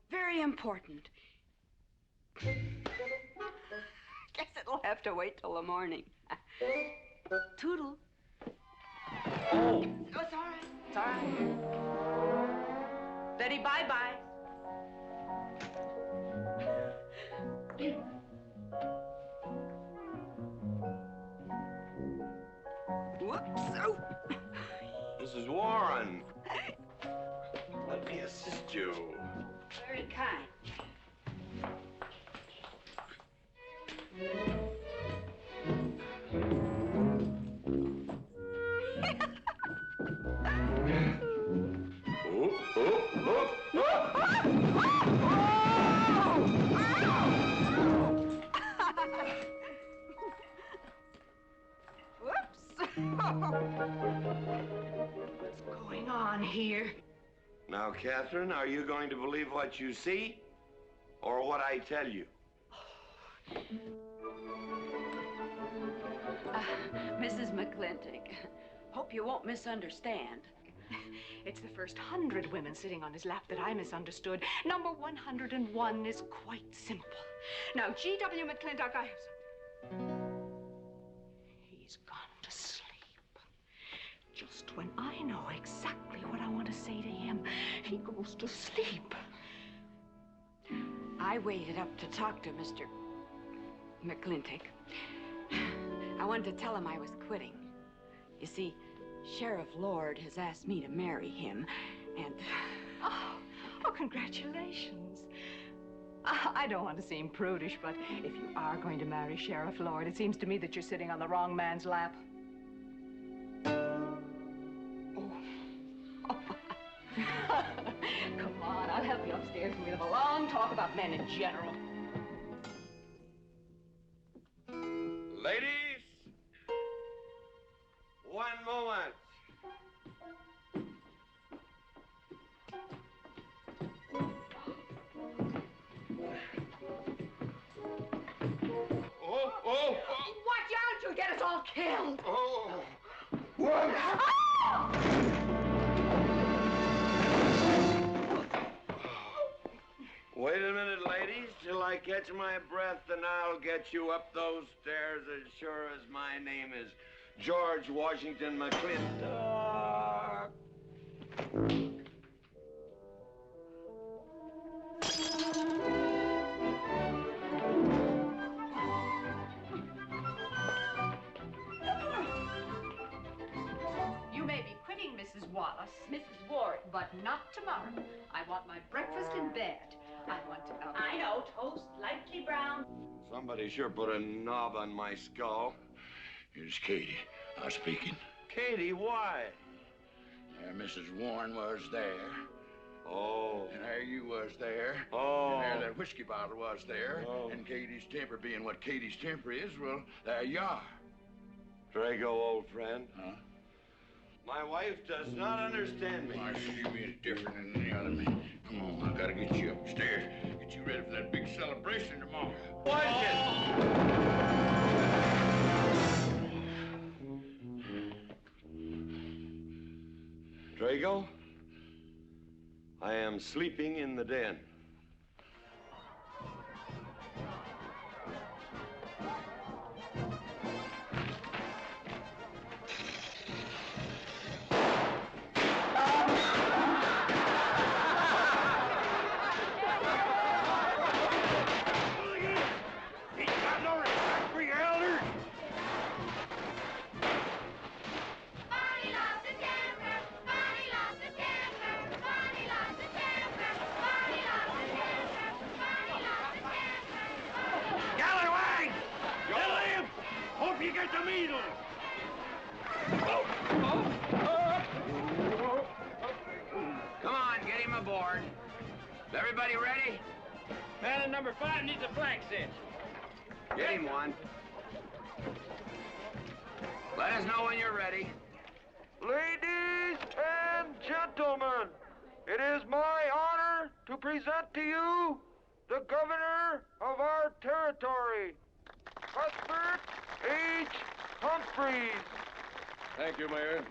Very important. Guess it'll have to wait till the morning. Toodle. Oh, it's all right. It's all right. Betty, bye-bye. Whoops. Oh. Mrs. Warren. Let me assist you. Very kind. What's going on here? Now, Catherine, are you going to believe what you see or what I tell you? Mrs. McLintock, hope you won't misunderstand. It's the first 100 women sitting on his lap that I misunderstood. Number 101 is quite simple. Now, G.W. McLintock, I have something. He's gone to sleep. Just when I know exactly what I want to say to him, he goes to sleep. I waited up to talk to Mr. McLintock. I wanted to tell him I was quitting. You see, Sheriff Lord has asked me to marry him, and... Oh, congratulations. I don't want to seem prudish, but if you are going to marry Sheriff Lord, it seems to me that you're sitting on the wrong man's lap. Come on, I'll help you upstairs and we'll have a long talk about men in general. Ladies, one moment. Watch out, you'll get us all killed. What? Wait a minute, ladies, till I catch my breath, and I'll get you up those stairs as sure as my name is George Washington McLintock. You may be quitting, Mrs. Wallace, Mrs. Ward, but not tomorrow. I want my breakfast in bed. I want to know. I know, toast, lightly brown. Somebody sure put a knob on my skull. Here's Katie. Speaking. Katie, why? Mrs. Warren was there. Oh. And there you was there. Oh. And there that whiskey bottle was there. Oh. And Katie's temper being what Katie's temper is, well, there you are. Drago, old friend. Huh? My wife does not understand me. Why, she means different than any other man. Come on, I gotta get you upstairs. Get you ready for that big celebration tomorrow. What is it? Drago, I am sleeping in the den. Come on, get him aboard. Is everybody ready? Man in number 5 needs a flank cinch. Get him one. Let us know when you're ready. Ladies and gentlemen, it is my honor to present to you the governor of our territory, Cuthbert H. Humphreys. Thank you, Mayor.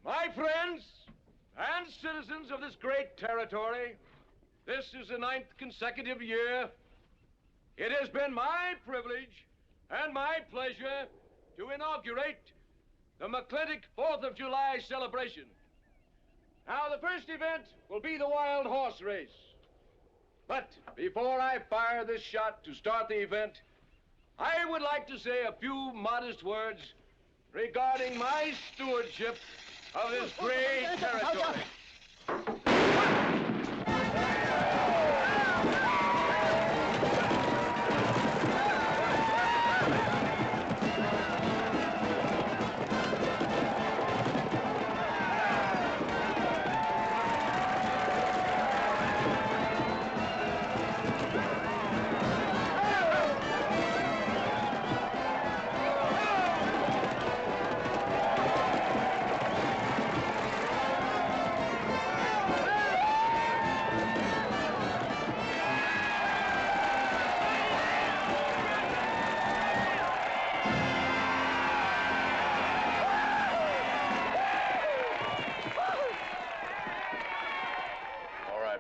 My friends and citizens of this great territory, this is the 9th consecutive year. It has been my privilege and my pleasure to inaugurate the McLintock 4th of July celebration. Now, the first event will be the wild horse race. But before I fire this shot to start the event, I would like to say a few modest words regarding my stewardship of this great territory.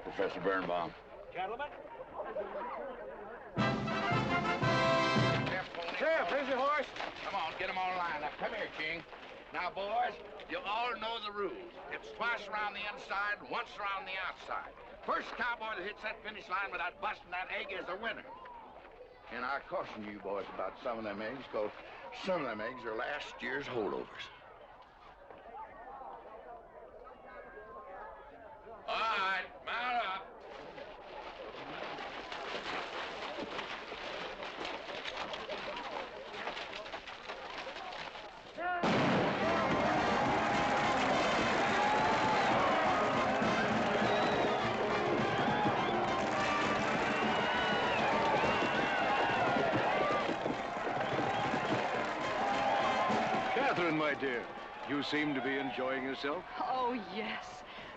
Professor Birnbaum. Gentlemen. Sheriff, here's your horse. Come on, get them all lined up. Come here, King. Now, boys, you all know the rules. It's twice around the inside, once around the outside. First cowboy that hits that finish line without busting that egg is the winner. And I caution you boys about some of them eggs, because some of them eggs are last year's holdovers. All right, mount up. Katherine, my dear, you seem to be enjoying yourself. Oh, yes.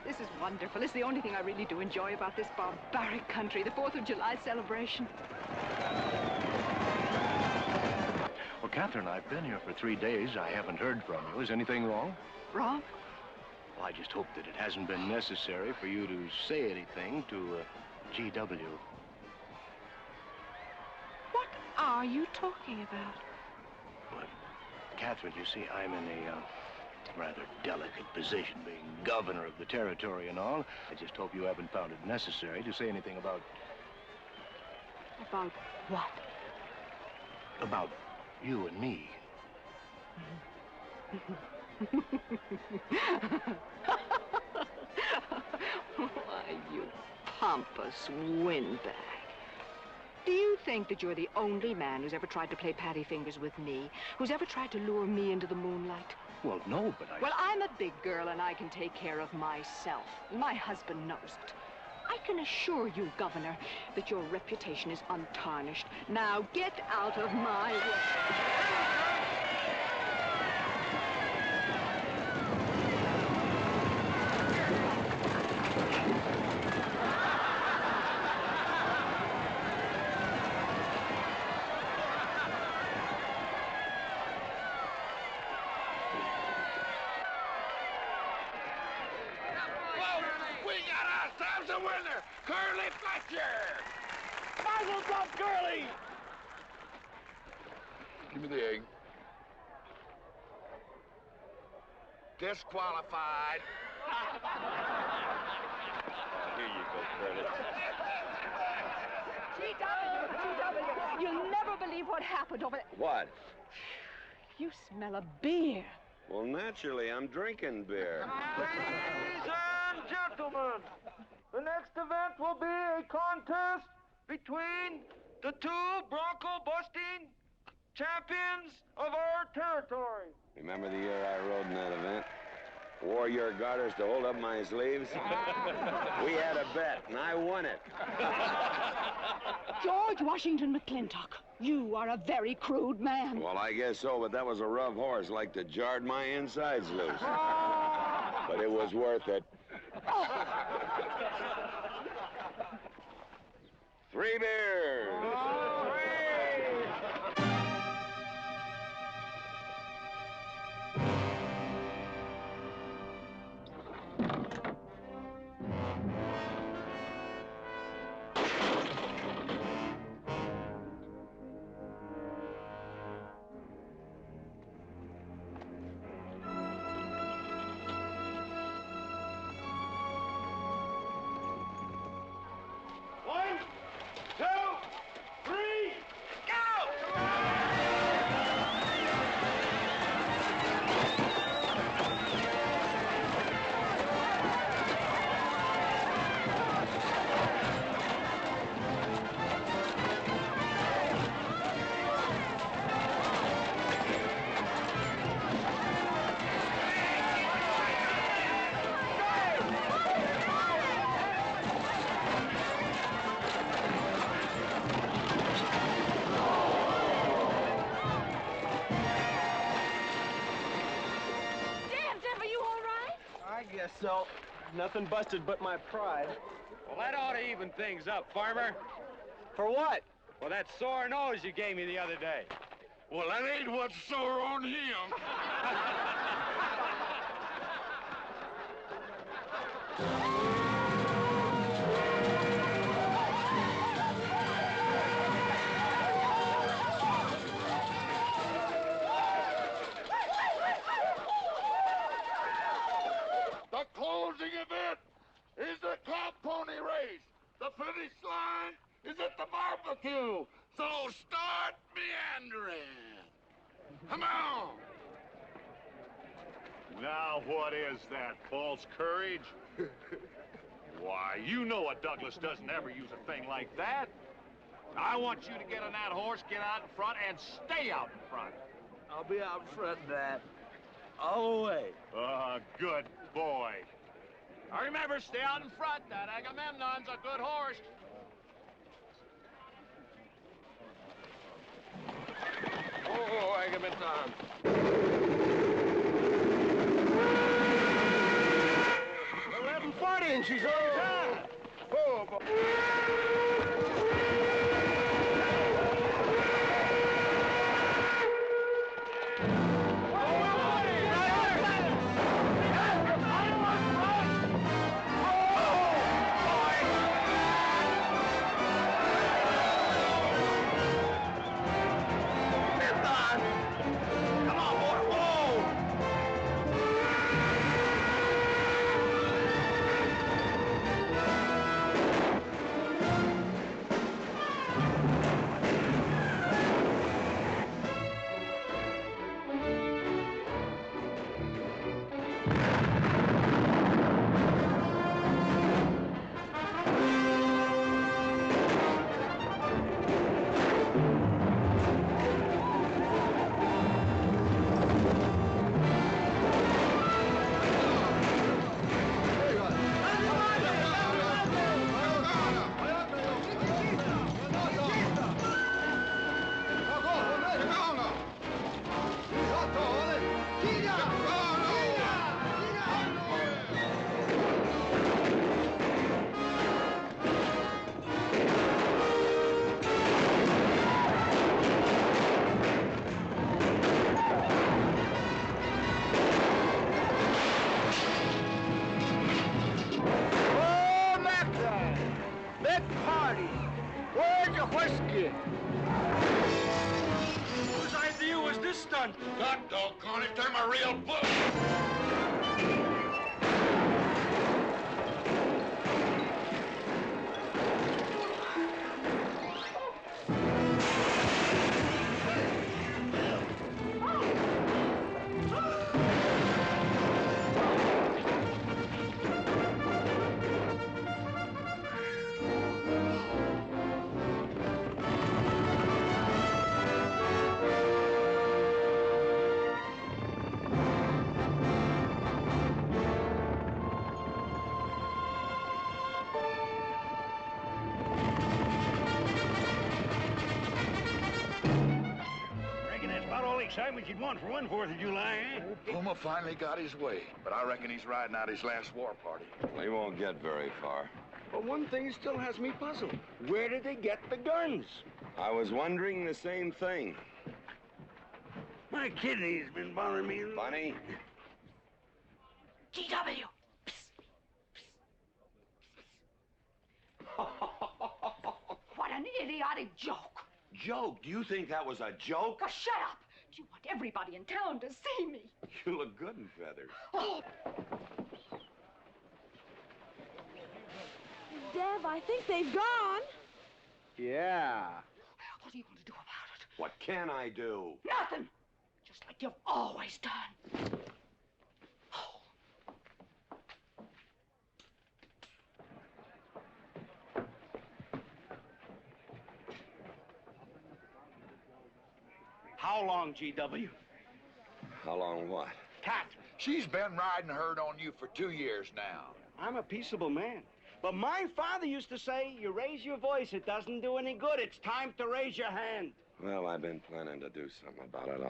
This is wonderful. It's the only thing I really do enjoy about this barbaric country, the 4th of July celebration. Well, Katherine, I've been here for 3 days. I haven't heard from you. Is anything wrong? Wrong? Well, I just hope that it hasn't been necessary for you to say anything to GW. What are you talking about? Well, Katherine, you see, I'm in a rather delicate position, being governor of the territory and all. I just hope you haven't found it necessary to say anything about... About what? About you and me. Why, you pompous windbag. Do you think that you're the only man who's ever tried to play patty fingers with me, who's ever tried to lure me into the moonlight? Well, no, but Well, I'm a big girl and I can take care of myself. My husband knows it. I can assure you, Governor, that your reputation is untarnished. Now get out of my way. Give me the egg. Disqualified. Here you go, Curly. GW, you'll never believe what happened over there. What? You smell a beer. Well, naturally, I'm drinking beer. Ladies and gentlemen, the next event will be a contest between the two bronco-busting champions of our territory. Remember the year I rode in that event? Wore your garters to hold up my sleeves? We had a bet, and I won it. George Washington McLintock, you are a very crude man. Well, I guess so, but that was a rough horse, like to jarred my insides loose. But it was worth it. 3 beers. so. Nothing busted but my pride. Well, that ought to even things up, farmer. For what? Well, that sore nose you gave me the other day. Well, that ain't what's sore on him. The closing event is the cow pony race. The finish line is at the barbecue. So start meandering. Come on. Now what is that, false courage? Why, you know a Douglas doesn't ever use a thing like that. I want you to get on that horse, get out in front, and stay out in front. I'll be out front, Dad. All the way. Good boy. Now remember, stay out in front. That Agamemnon's a good horse. Oh, Agamemnon. 11:40 and she's on time. Oh, boy. Whose idea was this stunt? God doggone it, they're my real book. Excitement you'd want for one 4th of July, eh? Puma finally got his way, but I reckon he's riding out his last war party. He won't get very far. But one thing still has me puzzled. Where did they get the guns? I was wondering the same thing. My kidney's been bothering me. Funny? GW. What an idiotic joke. Joke? Do you think that was a joke? Oh, shut up. You want everybody in town to see me. You look good in feathers. Oh. Dev, I think they've gone. Yeah. What are you going to do about it? What can I do? Nothing. Just like you've always done. How long, GW? How long what? Cat. She's been riding herd on you for 2 years now. I'm a peaceable man. But my father used to say, you raise your voice, it doesn't do any good. It's time to raise your hand. Well, I've been planning to do something about it.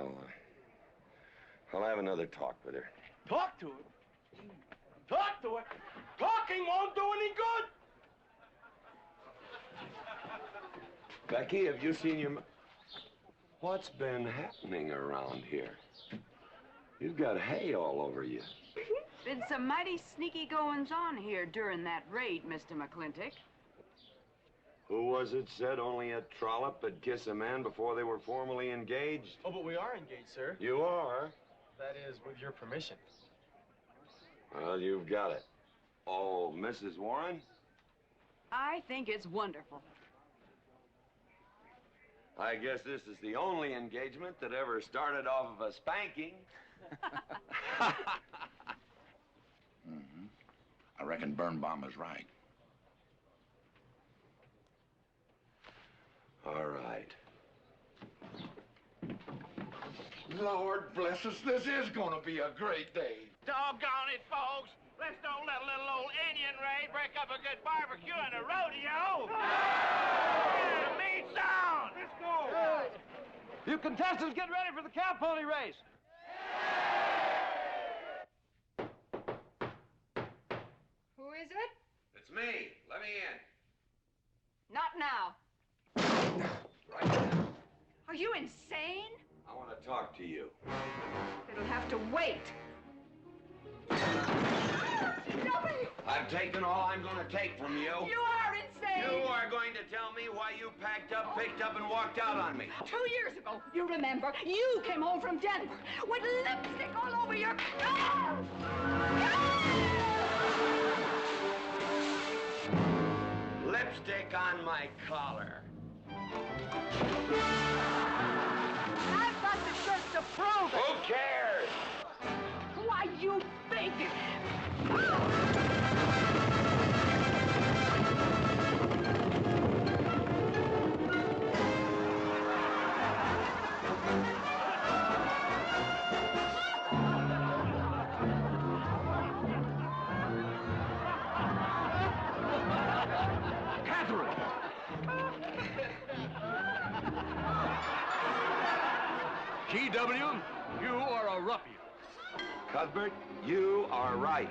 I'll have another talk with her. Talk to her? Talk to it? Talking won't do any good. Becky, have you seen your... What's been happening around here? You've got hay all over you. Been some mighty sneaky goings-on here during that raid, Mr. McLintock. Who was it said only a trollop would kiss a man before they were formally engaged? Oh, but we are engaged, sir. You are? That is, with your permission. Well, you've got it. Oh, Mrs. Warren? I think it's wonderful. I guess this is the only engagement that ever started off of a spanking. Mm-hmm. I reckon Birnbaum is right. All right. Lord bless us, this is gonna be a great day. Doggone it, folks. Let's don't let a little old Indian raid break up a good barbecue and a rodeo. Yeah, meat sound. Let's go. You contestants get ready for the cow pony race. Who is it? It's me. Let me in. Not now. Right now. Are you insane? I want to talk to you. It'll have to wait. I've taken all I'm going to take from you. You are insane! You are going to tell me why you packed up, picked up, and walked out on me. 2 years ago, you remember, you came home from Denver with lipstick all over your clothes! Lipstick on my collar. I've got the shirt to prove it! Who cares? Why, you big... Katherine! GW, you are a ruffian. Cuthbert, you are right.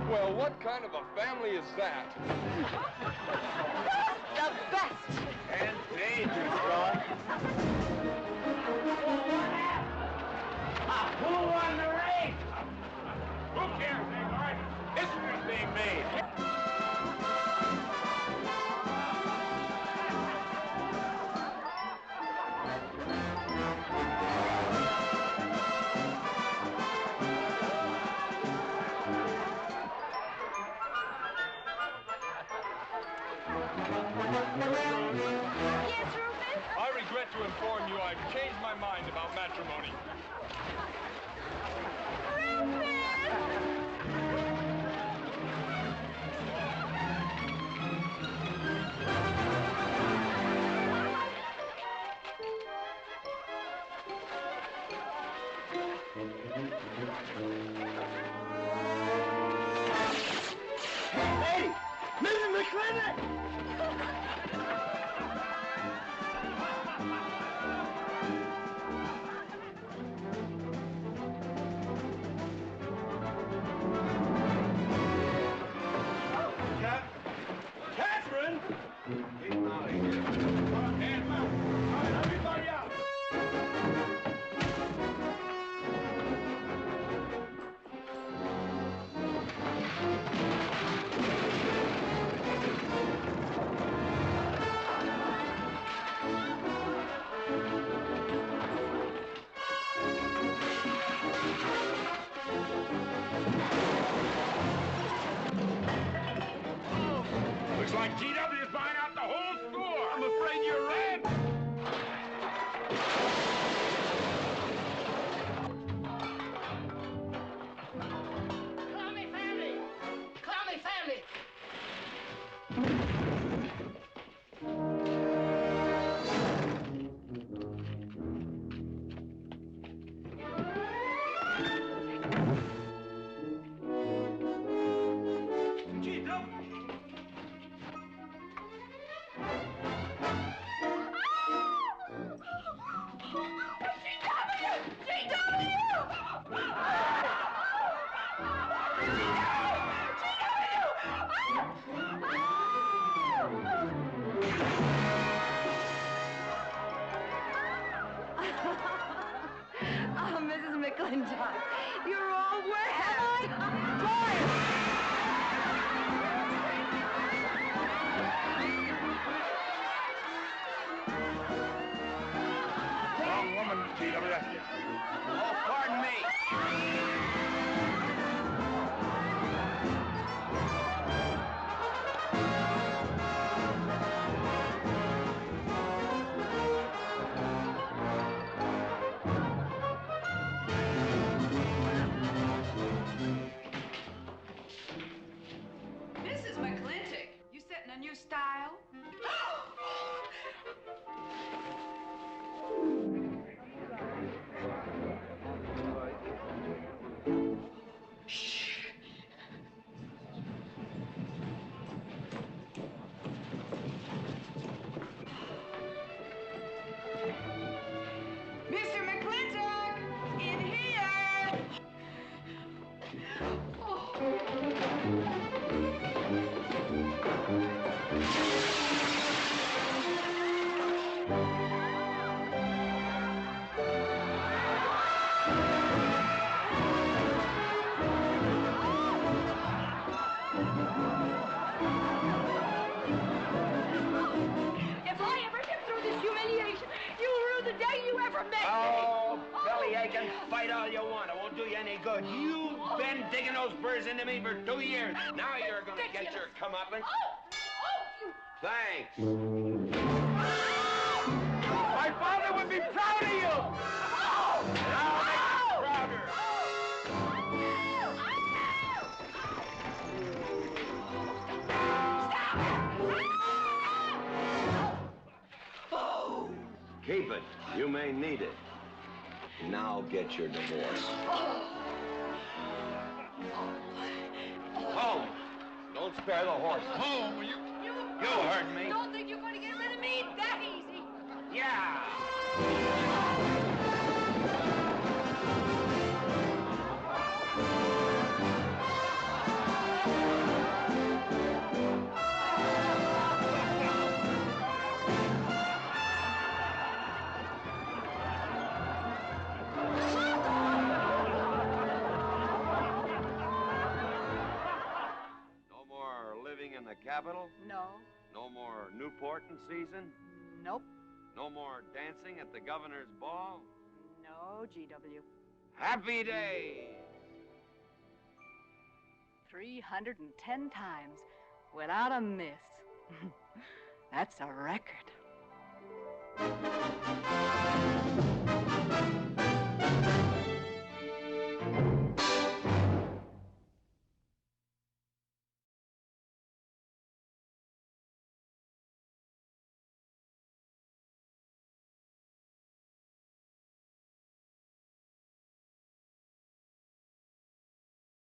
Well, what kind of a family is that? The best! And dangerous, son. Who won the race? Who cares, Agard? History's being made. Yes, Rufus? I regret to inform you I've changed my mind about matrimony. Hey, Mrs. McLintock! Katherine! Keep him out of here. Hand him out. All right, everybody out. Looks like GW is buying out the whole store. I'm afraid you're right. Clowny family! Clowny family! Mrs. McLintock. You're all wet. Wrong woman, G.W. Oh, pardon me. Mrs. McLintock, you setting a new style? Mr. McLintock, in here! If I ever get through this humiliation, you'll rue the day you ever met Oh, me. belly aching, fight all you want. It won't do you any good. You've been digging those burrs into me for 2 years. Now you're gonna get your comeuppance. Thanks. My father would be proud of you! Now make me prouder. Keep it. You may need it. Now get your divorce. Home. Don't spare the horse. Home. You heard me. Don't think you're going to get rid of me that easy. Yeah. No more living in the capital? No. No more Newport in season? Nope. No more dancing at the governor's ball? No, GW. Happy days! 310 times without a miss. That's a record.